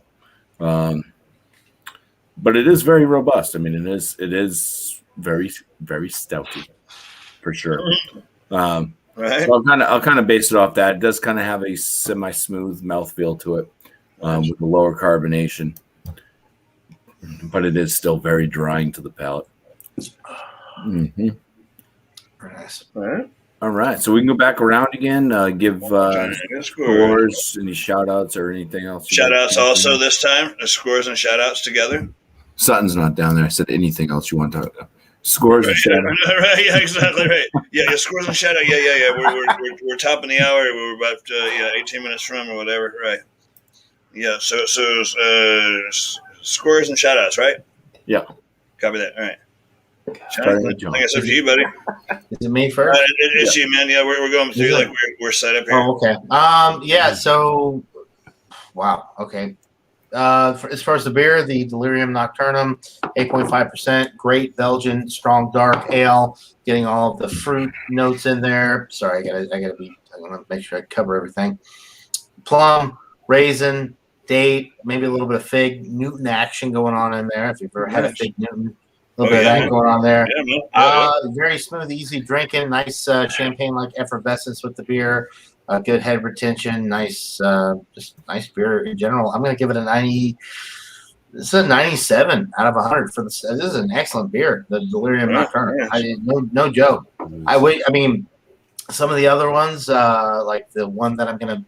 But it is very robust. I mean, it is very, very stouty for sure. Right. So I'll kind of base it off that. It does kind of have a semi-smooth mouthfeel to it with a lower carbonation, but it is still very drying to the palate. Mm-hmm. Nice. All right. All right, so we can go back around again. Give scores, any shout outs or anything else. Shout outs also this time. The scores and shout outs together. Sutton's not down there. I said anything else you want to talk about. Scores and shout outs. Right, yeah, exactly right. Yeah, scores and shout out. Yeah. We're topping the hour. We're about 18 minutes from or whatever. Right. Yeah. So scores and shout outs, right? Yeah. Copy that. All right. Starting I with John. think it's up to you, buddy. Is it me first? It's you, man. Yeah, we're going through like we're set up here. Oh, okay. Yeah. So, wow. Okay. As far as the beer, the Delirium Nocturnum, 8.5%, great Belgian strong dark ale, getting all of the fruit notes in there. Sorry, I want to make sure I cover everything. Plum, raisin, date, maybe a little bit of fig Newton action going on in there. If you've ever had a fig Newton, a little bit of that going on there. Yeah, man. Very smooth, easy drinking, nice champagne-like effervescence with the beer. Good head retention, nice, just nice beer in general. I'm going to give it a 90. This is a 97 out of 100 for this. This is an excellent beer, the Delirium Nocturnum. No joke. I mean, some of the other ones, like the one that I'm going to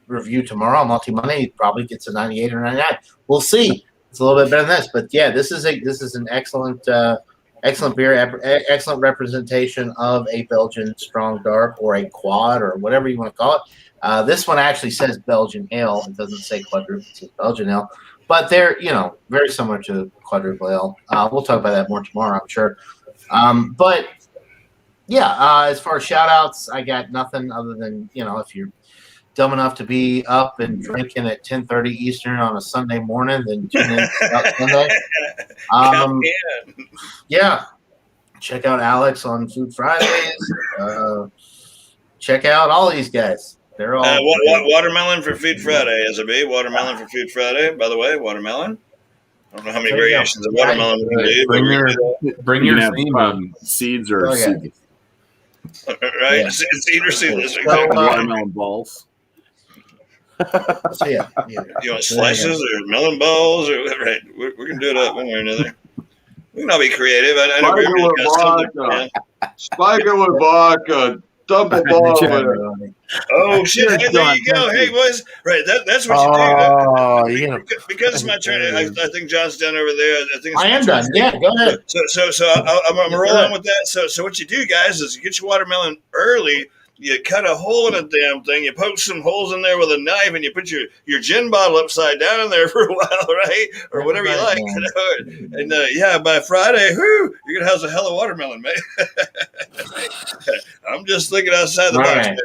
review tomorrow, Multi Monday, probably gets a 98 or 99. We'll see. It's a little bit better than this, but yeah, this is an excellent. Excellent beer, excellent representation of a Belgian strong dark or a quad or whatever you want to call it. This one actually says Belgian ale. It doesn't say quadruple, it says Belgian ale. But they're, very similar to quadruple ale. We'll talk about that more tomorrow, I'm sure. But, yeah, as far as shout-outs, I got nothing other than, if you're dumb enough to be up and drinking at 10:30 Eastern on a Sunday morning, then tune in about Sunday. Yeah, check out Alex on Food Fridays. Check out all these guys. They're all watermelon for Food Friday, as it be. Watermelon for Food Friday. By the way, watermelon. I don't know how many variations of watermelon we can do. Bring your theme seeds or seeds. Right, Yeah. seed or seedless. So, Watermelon balls. So yeah. You want slices or melon balls or right? We're gonna do it up one way or another. We can all be creative. I know Spike it with vodka. Spike it with vodka. Double ball with it. Oh shit! Hey, there you go. Hey boys, right? That's what you do. Because it's my turn. I think John's done over there. I think I am done. Yeah, go ahead. So I'm gonna roll on with that. So what you do, guys, is you get your watermelon early. you cut a hole in a damn thing, you poke some holes in there with a knife, and you put your gin bottle upside down in there for a while, right? Or whatever you like. You know? And yeah, by Friday, whoo, you're gonna have a hell of watermelon, mate. I'm just thinking outside the box. Right.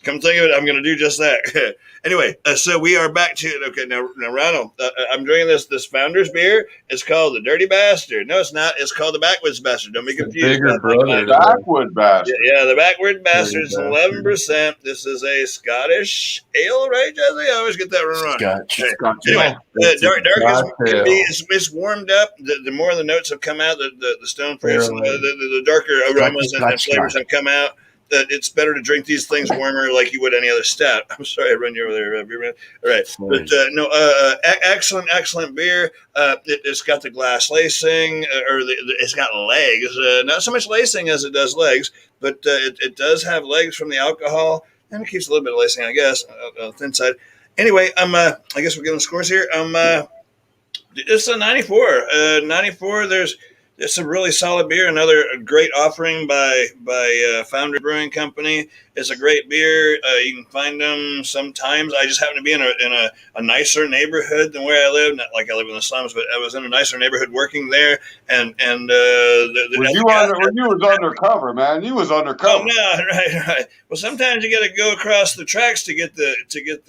Come think of it, I'm going to do just that. Anyway, so we are back to it. Okay, now Ronald, I'm drinking this Founders beer. It's called the Dirty Bastard. No, it's not. It's called the Backwoods Bastard. Don't be The confused. bigger brother. Backwood bastard. Yeah, the Backward Bastard is Dirty 11%. This is a Scottish ale, right, Jesse? I always get that wrong. Scotch. Anyway, It's a dark cocktail. it's warmed up. The more the notes have come out, the stone fruits, and the darker aromas and flavors have come out. It's better to drink these things warmer, like you would any other stout. I'm sorry, I run you over there, beer man. All right, but excellent beer. It's got the glass lacing, it's got legs. Not so much lacing as it does legs, but it does have legs from the alcohol, and it keeps a little bit of lacing, I guess, thin side. Anyway, I guess we're getting scores here. It's a 94. 94. It's a really solid beer. Another great offering by Founder Brewing Company. It's a great beer. You can find them sometimes. I just happen to be in a nicer neighborhood than where I live. Not like I live in the slums, but I was in a nicer neighborhood working there. And You was undercover, man. You was undercover. Oh no, right. Well, sometimes you got to go across the tracks to get the to get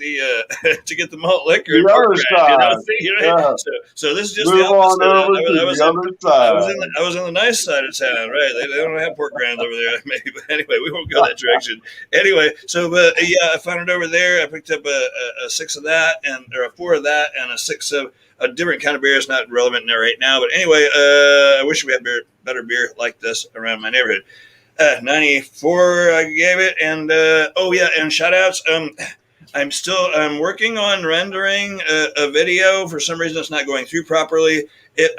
the malt liquor. The other side. Yeah. So this is just Move the opposite. on over to the other side. I was on the nice side of town, right? They don't have pork grinds over there, maybe. But anyway, we won't go that direction. Anyway, so I found it over there. I picked up a 6 of that, or a 4 of that, and a 6 of a different kind of beer. It's not relevant right now, but anyway, I wish we had better beer like this around my neighborhood. 94, I gave it, and and shout outs. I'm working on rendering a video. For some reason, it's not going through properly.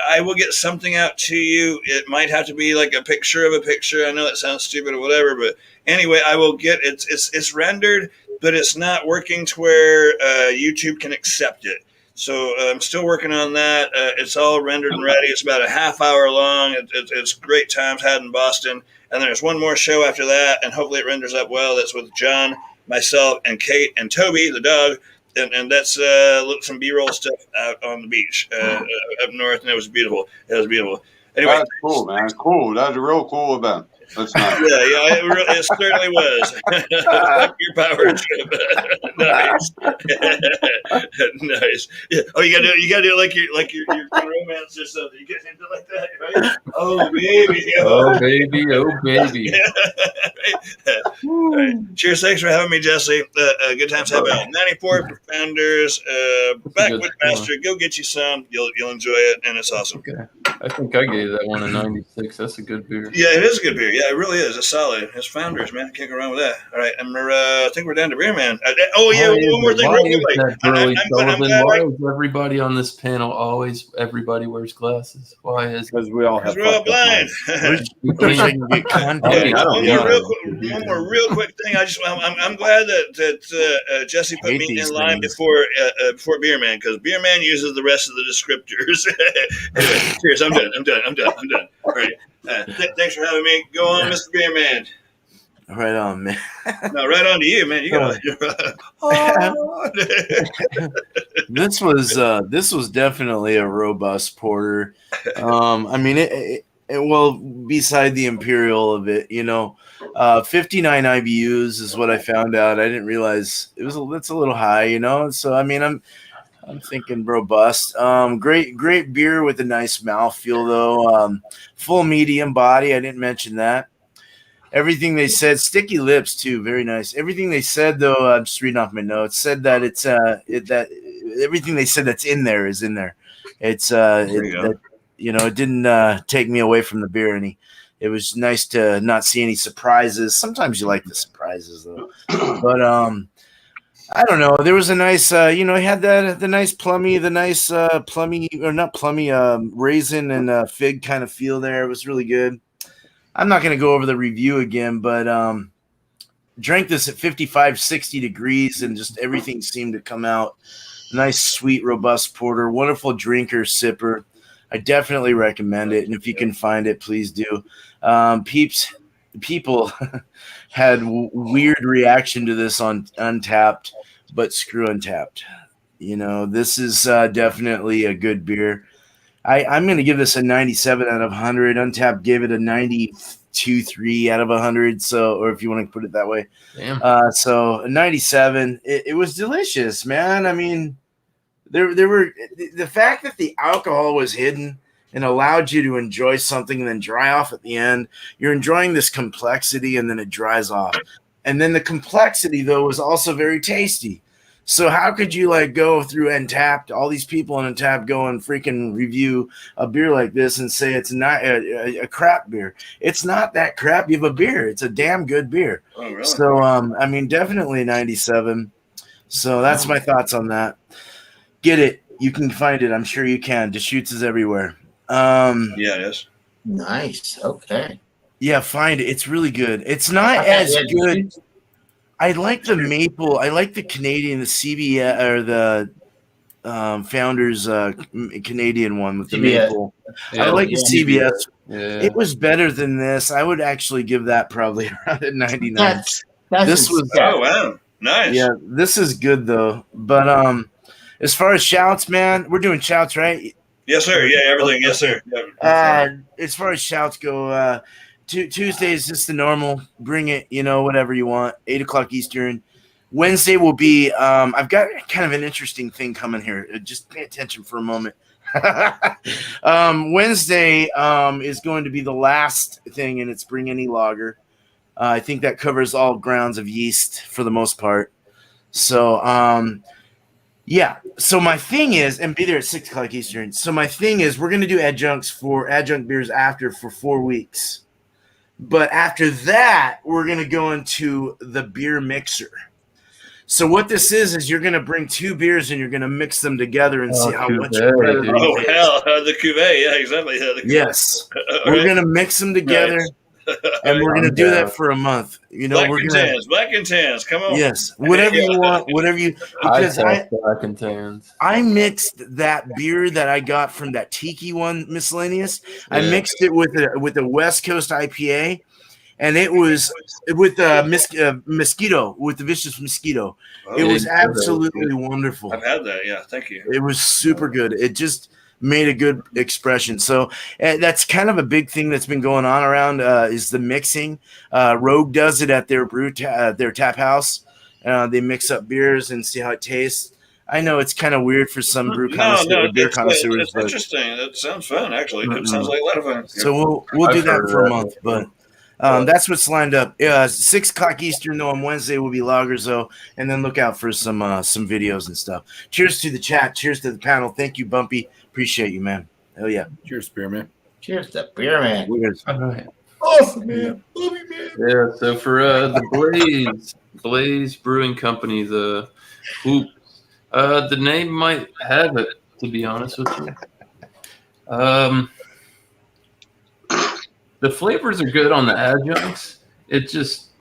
I will get something out to you. It might have to be like a picture of a picture. I know that sounds stupid or whatever, but anyway, I will get it. It's rendered, but it's not working to where YouTube can accept it. So I'm still working on that. It's all rendered and ready. It's about a half hour long. It's great times had in Boston. And there's one more show after that, and hopefully it renders up well. That's with John, myself, and Kate, and Toby, the dog. And that's some B-roll stuff out on the beach up north, and it was beautiful. Anyway, that's cool, man. Cool. That was a real cool event. That's nice. Yeah, it certainly was. Your power trip. Nice. Nice. Yeah. Oh, you gotta do it like your romance or something. You gotta do it like that, right? Oh baby. Oh baby. All right. Cheers. Thanks for having me, Jesse. Good times having you. 94 for Founders. Backwoods Master. Go get you some. You'll enjoy it, and it's awesome. Okay. I think I gave that one a 96. That's a good beer. Yeah, it is a good beer. Yeah, it really is. It's solid. It's Founders, man. Can't go wrong with that. All right, I think we're down to Beer Man. One more thing. Why is everybody on this panel everybody wears glasses? Why is because we all have we're all blind. One more real quick thing. I'm glad that Jesse put me in line before Beer Man, because Beer Man uses the rest of the descriptors. Anyway, cheers. I'm done. All right. Thanks for having me. Go on, Mr. Beer Man. Right on, man. No, right on to you, man. You go. This was definitely a robust porter. I mean, well, beside the imperial of it, 59 IBUs is what I found out. I didn't realize that's a little high, So I mean, I'm thinking robust. Great beer with a nice mouthfeel, though. Full medium body. I didn't mention that. Everything they said, sticky lips too, very nice. Everything they said, though, I'm just reading off my notes. Said that it's that everything they said that's in there is in there. It's it didn't take me away from the beer any. It was nice to not see any surprises. Sometimes you like the surprises though, but I don't know. There was a nice, it had the nice plummy, raisin and fig kind of feel there. It was really good. I'm not going to go over the review again, but drank this at 55, 60 degrees, and just everything seemed to come out. Nice, sweet, robust porter. Wonderful drinker, sipper. I definitely recommend it, and if you can find it, please do. Peeps, people had weird reaction to this on Untapped, but screw Untapped. You know, this is definitely a good beer. I'm going to give this a 97 out of 100. Untapped gave it a 92.3 out of 100. So, or if you want to put it that way. Damn. So a 97. It was delicious, man. I mean, there were the fact that the alcohol was hidden and allowed you to enjoy something and then dry off at the end. You're enjoying this complexity and then it dries off. And then the complexity, though, was also very tasty. So how could you like go through Untapped, all these people on Untapped go and freaking review a beer like this and say it's not a crap beer? It's not that crappy of a beer. It's a damn good beer. Oh, really? So, I mean, definitely 97. So that's my thoughts on that. Get it. You can find it. I'm sure you can. Deschutes is everywhere. Yeah, it is. Nice. Okay. Yeah, find it. It's really good. It's not as good. I like the maple. I like the Canadian, the CBS or the Founders Canadian one with the CBS. maple. Yeah, I like the CBS. Yeah. It was better than this. I would actually give that probably around at 99. That's This was Oh, wow. Nice. yeah. This is good though. But as far as shouts, man, we're doing shouts, right? Yes, sir. Yeah, everything. Yes, sir. Yeah. As far as shouts go, Tuesday is just the normal. Bring it, whatever you want. 8:00 Eastern. Wednesday will be. I've got kind of an interesting thing coming here. Just pay attention for a moment. Wednesday is going to be the last thing, and it's Bring Any Lager. I think that covers all grounds of yeast for the most part. So, yeah. So my thing is, and be there at 6:00 Eastern. So my thing is, we're going to do adjunct beers after for 4 weeks. But after that, we're going to go into the beer mixer. So what this is you're going to bring 2 beers and you're going to mix them together and see how much. Oh, hell. The cuvee. Yeah, exactly. Yes. All We're right. going to mix them together. And we're going to do that for a month. Black we're and going tans. Black and tans. Come on. Yes. Whatever you want, whatever you. Because black and tans. I mixed that beer that I got from that Tiki one, Miscellaneous. I mixed it with a West Coast IPA, and it was with mosquito, with the Vicious Mosquito. Oh, It was absolutely wonderful. I've had that. Yeah, thank you. It was super good. It just made a good expression. So that's kind of a big thing that's been going on around is the mixing. Rogue does it at their their tap house. They mix up beers and see how it tastes. I know it's kind of weird for some beer connoisseurs. It's interesting. It sounds fun, actually. It sounds like a lot of fun. So we'll do that for a month, but that's what's lined up. 6:00 Eastern though on Wednesday will be lagers though, and then look out for some videos and stuff. Cheers to the chat. Cheers to the panel. Thank you, Bumpy. Appreciate you, man. Hell yeah. Cheers, Spearman. Cheers to beer, man. All right. Awesome, man. Love you, man. Yeah, so for the Blaze Brewing Company, the Hoops, the name might have it, to be honest with you. The flavors are good on the adjuncts. It just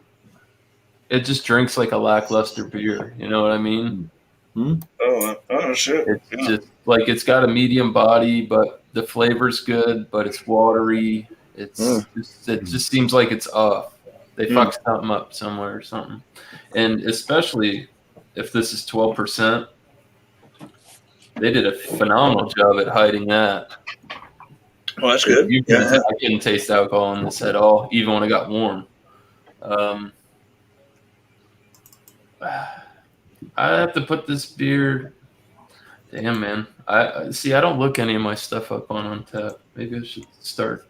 drinks like a lackluster beer. You know what I mean? Oh, shit. It's just like it's got a medium body, but the flavor's good, but it's watery. It just seems like it's off. They fucked something up somewhere or something. And especially if this is 12%, they did a phenomenal job at hiding that. Well, that's good. I couldn't taste alcohol in this at all, even when it got warm. I have to put this beer. Damn, man. I don't look any of my stuff up on Untappd. Maybe I should start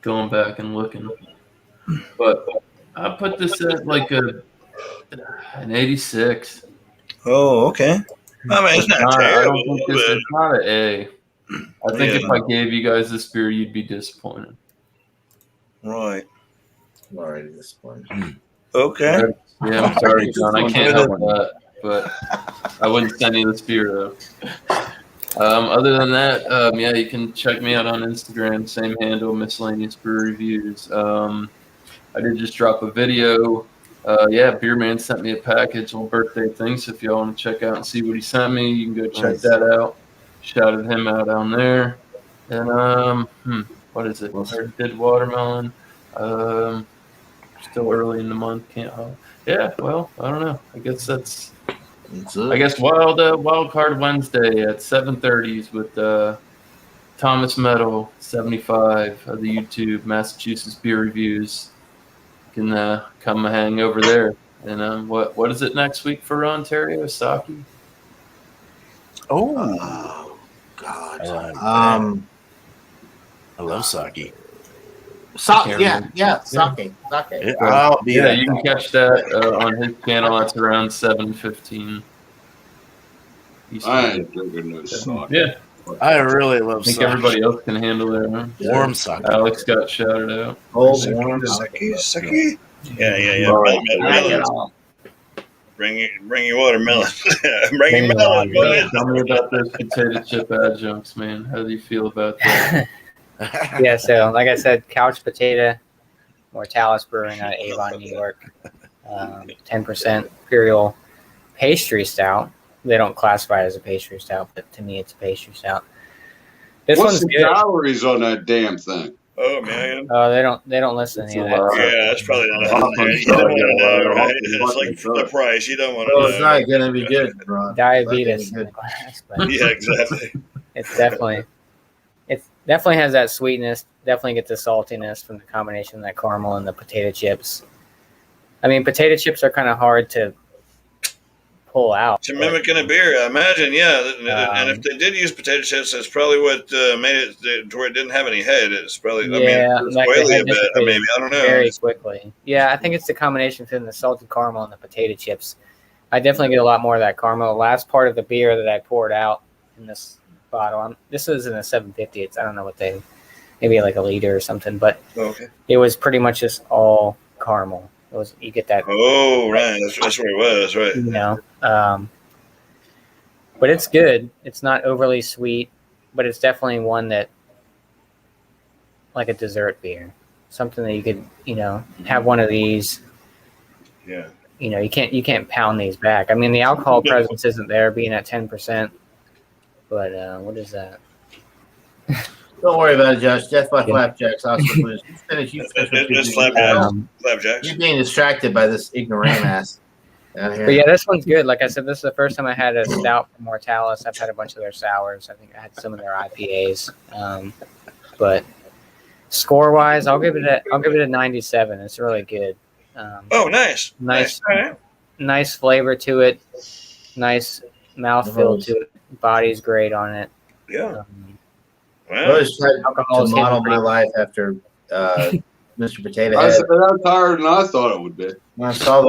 going back and looking. But I put this at like an 86. Oh, okay. I mean, it's not terrible. I don't think it's not an A. I think if I gave you guys this beer, you'd be disappointed. Right. I'm already disappointed. Okay. Yeah, I'm sorry, John. I can't help that, but I wouldn't send you this beer, though. Other than that, you can check me out on Instagram, same handle, Miscellaneous Brew Reviews. I did just drop a video. Beer Man sent me a package, little birthday thing, so if y'all want to check out and see what he sent me, you can go check that out. Shouted him out down there. And, what is it? Did watermelon. Still early in the month. Can't. Yeah. Well, I don't know. I guess that's. It's I guess wild card Wednesday at 7:30 with Thomas Meadow 75 of the YouTube Massachusetts Beer Reviews. You can come hang over there. And what is it next week for Ontario? Saki? Oh, God. I like that. I love sake. Sake. Sake. I'll be there. You can catch that on his channel. That's around 7:15. I ain't drinking no sake. Yeah, I really love I think sake. everybody else can handle that. Warm sake. Alex got shouted out. Old warm. Sake. Yeah. I like it all. Bring your watermelon. Bring your melon. Go ahead. Tell me about those potato chip adjuncts, man. How do you feel about that? Yeah, so like I said, Couch Potato, Mortalis Brewing out of Avon, New York. 10% Imperial Pastry Stout. They don't classify it as a pastry stout, but to me it's a pastry stout. This What's one's the good. calories on that damn thing? Oh man. Oh, they don't listen to any of that. Yeah, that's probably not a hundred. You don't want to know, right? It's like the price. You don't want to Oh, know. it's not going to be good, Ron. Diabetes in the glass, but Yeah, exactly. it definitely has that sweetness. Definitely gets the saltiness from the combination of that caramel and the potato chips. I mean, potato chips are kind of hard to pull out. To mimic in a beer, I imagine, yeah. And if they did use potato chips, that's probably what made it to where it didn't have any head. It's probably, it's like oily the a head bit, dissipated maybe. I don't know. very quickly. Yeah, I think it's the combination between the salted caramel and the potato chips. I definitely get a lot more of that caramel. The last part of the beer that I poured out in this bottle, this is in a 750. I don't know what maybe like a liter or something, but it was pretty much just all caramel. You get that. Oh, right. That's where it was, right. You know, but it's good. It's not overly sweet, but it's definitely one that, like a dessert beer, something that you could, have one of these. Yeah. You can't pound these back. I mean, the alcohol presence isn't there, being at 10%. But what is that? Don't worry about it, Josh. Death by flapjacks. It's flapjacks. You're being distracted by this ignoramus down here. But yeah, this one's good. Like I said, this is the first time I had a stout from Mortalis. I've had a bunch of their sours. I think I had some of their IPAs. But score-wise, I'll give it a 97. It's really good. Nice. Nice flavor to it. Nice mouthfeel to it. Body's great on it. Yeah. I always tried to model my life after Mr. Potato Head. That's higher than I thought it would be. When I saw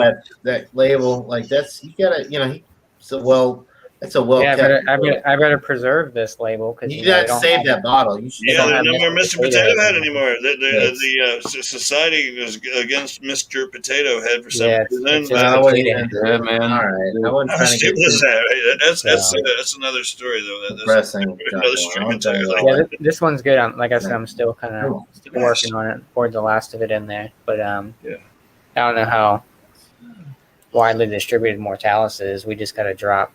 that label, like that's you gotta, that's a well. Yeah, I better preserve this label because you gotta save that bottle. You should no more Mr. Potato Head anymore. The society is against Mr. Potato Head for some reason. Man. All right, I wasn't trying to get that's another story though. Depressing. Yeah, this one's good. Like I said, I'm still kind of working on it. Poured the last of it in there, but I don't know how widely distributed Mortalis is. We just got a drop,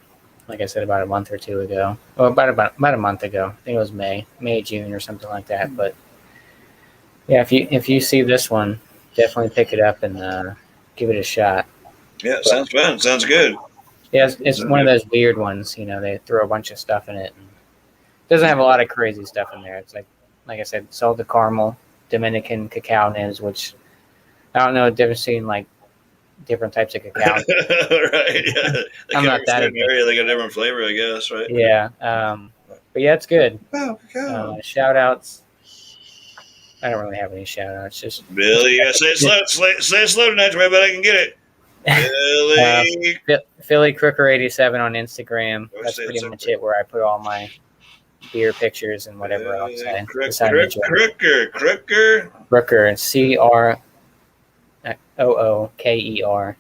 like I said, about a month or two ago. Well, about a month ago. I think it was May, June, or something like that. But yeah, if you see this one, definitely pick it up and give it a shot. Yeah, sounds fun. Sounds good. Yeah, it's one of those weird ones. They throw a bunch of stuff in it. And it doesn't have a lot of crazy stuff in there. It's like I said, salted caramel, Dominican cacao nibs, which I don't know the difference between like different types of cacao. Right. Yeah. I'm not that area. They got different flavor, I guess. Right. Yeah. But yeah, it's good. Shout outs. I don't really have any shout outs. Just Billy, you gotta say it slow tonight, so everybody can get it. Billy. Philly Crooker 87 on Instagram. That's pretty much it. Where I put all my beer pictures and whatever else. Crooker. Crooker. CROOKER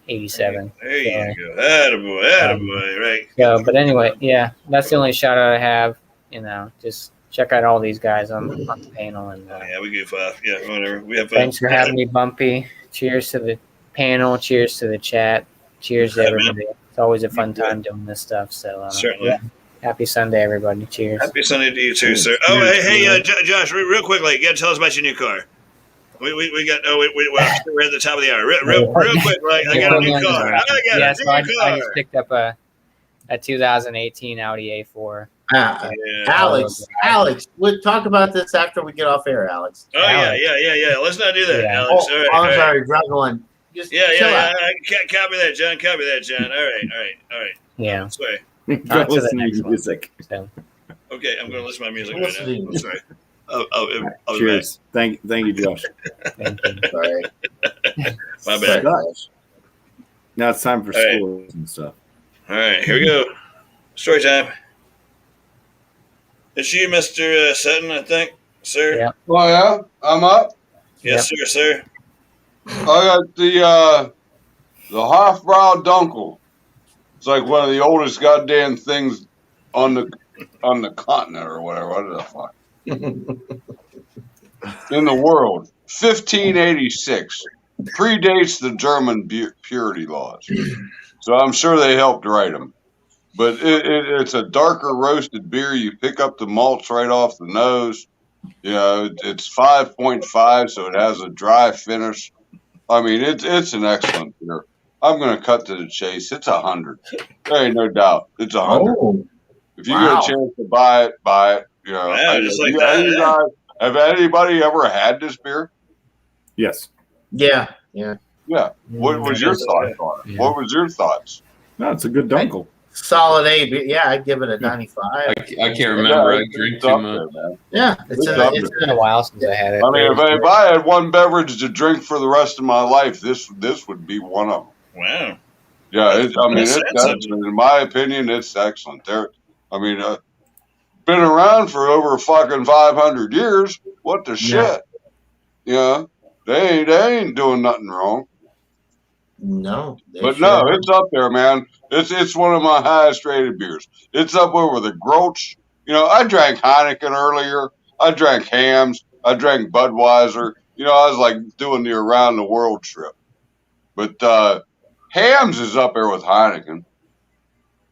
87. There you go. Attaboy, right. Yeah, but anyway, yeah, that's the only shout out I have. Just check out all these guys on the panel. And we goof off. Yeah, whatever. We have fun. Thanks for having me, BuMpY. Cheers to the panel. Cheers to the chat. Cheers to everybody. Man. It's always a fun time doing this stuff. So certainly. Yeah. Happy Sunday, everybody. Cheers. Happy Sunday to you too, sir. Oh, hey, Josh, real quickly, you got to tell us about your new car. We got. Oh, we're at the top of the hour. Real quick, like I got a new car. I just picked up a 2018 Audi A4. Alex, we'll talk about this after we get off air, Alex. Oh yeah. Let's not do that, Yeah. Alex. All right. Sorry, drunk one. Just Yeah. chill out. Copy that, John. All right. Yeah. Sorry. On to the next one. music. So, Okay, I'm going to listen to my music Listen to right now. you. Sorry. I'll be back. Cheers. Thank you, Josh. thank you. Sorry. My bad. Gosh. Now it's time for All right. scores and stuff. All right, here we go. Story time. It's you, Mr. Sutton, I think, sir. Yeah. Oh yeah, I'm up. Yes, sir. I got the Hofbrau Dunkel. It's like one of the oldest goddamn things on the continent or whatever. What the fuck? In the world, 1586 predates the German purity laws, so I'm sure they helped write them. But it's a darker roasted beer. You pick up the malts right off the nose. You know, it's 5.5, so it has a dry finish. I mean, it's an excellent beer. I'm going to cut to the chase. It's 100. There ain't no doubt. It's 100. Oh, If you get a chance to buy it, buy it. You know, Wow, just like that, you yeah. guys, have anybody ever had this beer? Yes. yeah. Yeah. What was your thoughts on it? Yeah. What was your thoughts? No, it's a good dunkel. Solid A. But yeah, I'd give it a 95. I can't remember. I drink It's too up much. there, man. Yeah, It's up it's It's been a while since I had it. I mean, if I had one beverage to drink for the rest of my life, this would be one of them. Wow. Yeah, That's in my opinion, it's excellent. Been around for over fucking 500 years. What the shit? Yeah, they ain't doing nothing wrong. no. But no, it's up there, man. It's one of my highest rated beers. It's up over the Grolsch. You know, I drank Heineken earlier. I drank Hams. I drank Budweiser. You know, I was like doing the around the world trip. But Hams is up there with Heineken.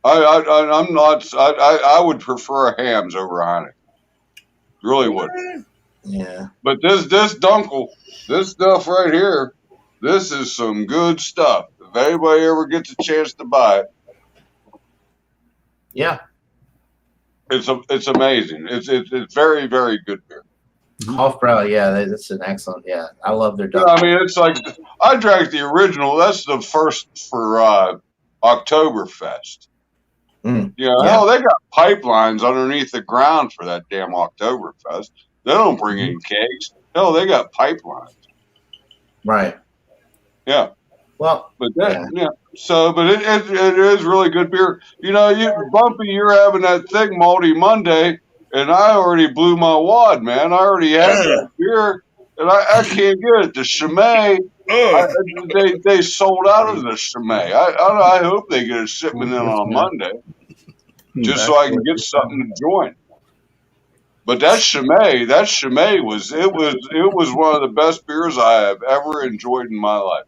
I would prefer Hams over Heineken. Really would. Yeah. But this Dunkel, this stuff right here, this is some good stuff. If anybody ever gets a chance to buy it, Yeah. it's amazing. It's very, very good beer. Hofbrau, yeah, that's an excellent. Yeah, I love their Yeah, duck. I mean, it's like I drank the original. That's the first for Oktoberfest. Mm. You know, Yeah. hell, they got pipelines underneath the ground for that damn Oktoberfest. They don't bring in kegs. Hell, they got pipelines. Right. Yeah. Well, But but it is really good beer. You know, BuMpY, you're having that thing Malty Monday, and I already blew my wad, man. I already had that beer, and I can't get it. The Chimay, they sold out of the Chimay. I hope they get a shipment in on Monday, just so I can get something to join. But that Chimay was one of the best beers I have ever enjoyed in my life.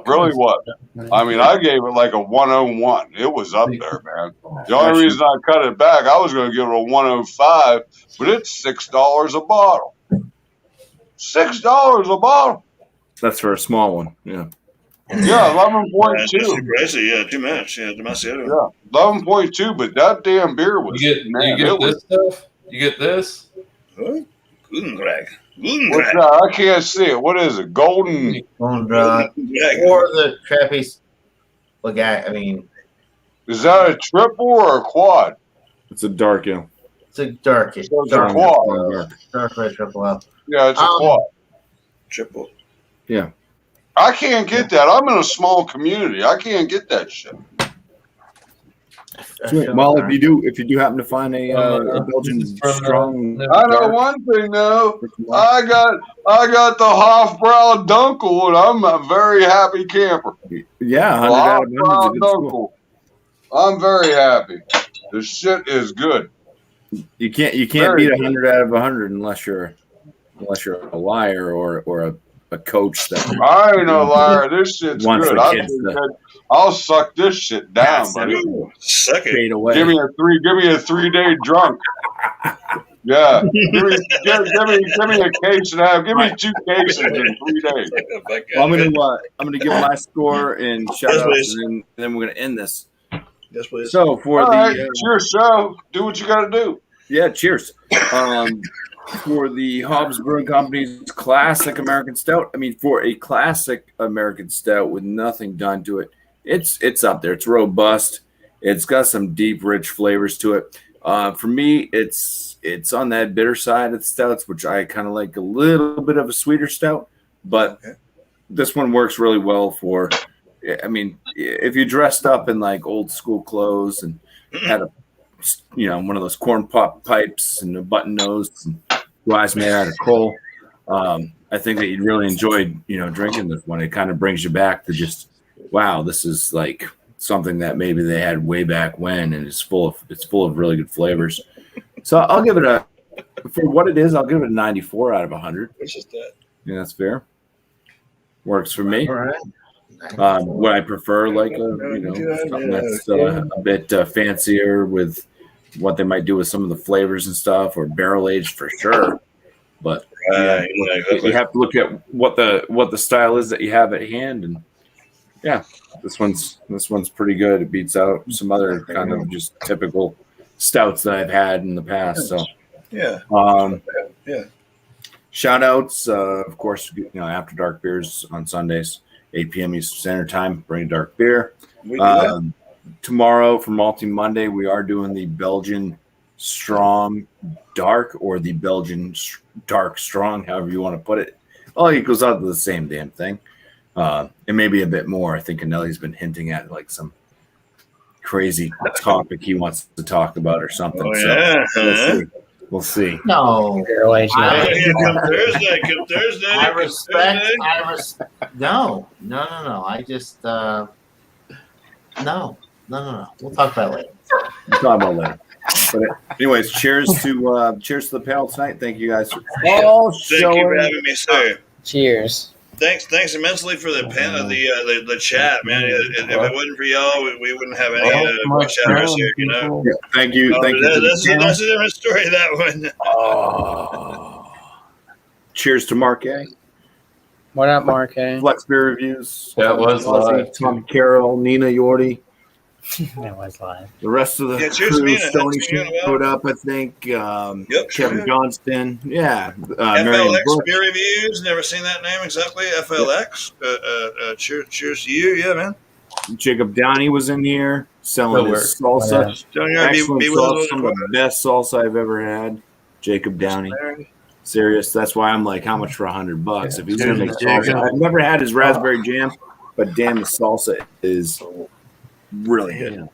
Really was. I mean, I gave it like a 101. It was up there, man. The only reason I cut it back, I was going to give it a 105, but it's $6 a bottle. $6 a bottle. That's for a small one. Yeah. Yeah, 11.2. That's too pricey. Yeah, too much. Yeah, demasiado. Yeah, 11.2. But that damn beer was. You get this stuff? You get this? Huh? Guten What's that? I can't see it. What is it? Golden. or the crappy. Look at. I mean, Is that a triple or a quad? It's a dark ale. it's a dark. It's a quad. Dark red triple L. Yeah, it's a quad. Triple. Yeah. I can't get that. I'm in a small community. I can't get that shit. Well, if you do happen to find a Belgian strong, I know one thing though. I got the Hofbrau Dunkel, and I'm a very happy camper. yeah, 100 out of 100 is a Hofbrau good score. Dunkel. I'm very happy. The shit is good. You can't Very beat good. 100 out of 100 unless you're a liar or a coach that I ain't no liar. This shit's Wants good. the kids to- I'll suck this shit down, pass buddy. it Suck it. fade away. Give me a 3 day drunk. Yeah, give me a case and a half. Give me 2 cases in 3 days. Well, I'm gonna give my score and shout Yes, outs, please. and then we're gonna end this. Yes, please. So for All right, the it's your show. Do what you got to do. yeah, cheers. For the Hobbs Brewing Company's classic American stout. I mean, for a classic American stout with nothing done to it, it's up there. It's robust. It's got some deep, rich flavors to it. For me, it's on that bitter side of the stouts, which I kind of like a little bit of a sweeter stout. But this one works really well for. I mean, if you dressed up in like old school clothes and had a one of those corn pop pipes and a button nose and eyes made out of coal. I think that you'd really enjoy, drinking this one. It kind of brings you back to just, wow, this is like something that maybe they had way back when, and it's full of really good flavors. So I'll give it for what it is, I'll give it a 94 out of 100. Which is that? Yeah, that's fair. Works for me. All right. Would I prefer like something that's a bit fancier with what they might do with some of the flavors and stuff, or barrel aged for sure. But you have to look at what the style is that you have at hand, and yeah, this one's pretty good. It beats out some other kind of just typical stouts that I've had in the past. So yeah. Shout outs, of course, After Dark beers on Sundays, 8 p.m. Eastern Standard Time. Bring a dark beer. We do that. Tomorrow for Malty Monday, we are doing the Belgian Strong Dark, or the Belgian Dark Strong, however you want to put it. All equals out to the same damn thing. It may be a bit more. I think Anelli's been hinting at like some crazy topic he wants to talk about or something. Oh, yeah. So we'll see. No. Barrel aged. Come Thursday. No. I just no. We'll talk about it later. We'll talk about it later. But anyways, cheers to the panel tonight. Thank you guys for all Thank you for having me, sir. Cheers. Thanks immensely for the chat, man. If it wasn't for y'all, we wouldn't have any shouters here, Yeah, thank you. Thank you. That's a different story, that one. Cheers to Mark A. What up, Mark A? Flex Beer Reviews. That was live. Tom Carroll, Nina Yordi. That was live. The rest of the cheers, crew, Nina. Stony That's been showed up, I think. Kevin Johnston. Yeah. Marion FLX Bush. Beer Reviews. Never seen that name exactly. FLX. Cheers to you. Yeah, man. Jacob Downey was in here selling his salsa. Excellent salsa. Some of the best salsa I've ever had. Jacob Downey. Serious. That's why I'm like, how much for $100? If he's going to make salsa. I've never had his raspberry jam, but damn, the salsa is really good.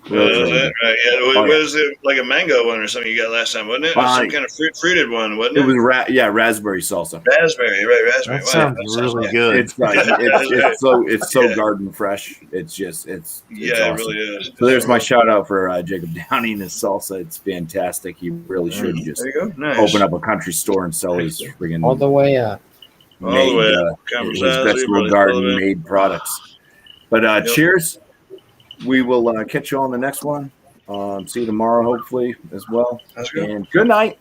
Really good. Right. Yeah. Was it like a mango one or something you got last time, wasn't it? Some kind of fruited one, wasn't it? It was raspberry salsa. Raspberry, right? Raspberry. That sounds really good. It's like it's so garden fresh. It's awesome. It really is. So there's my shout out for Jacob Downey and his salsa. It's fantastic. He really should just there you go. Nice. open up a country store and sell his friggin' All the way up. his vegetable garden made products. But cheers. We will catch you on the next one. See you tomorrow, hopefully, as well. That's good. And good night.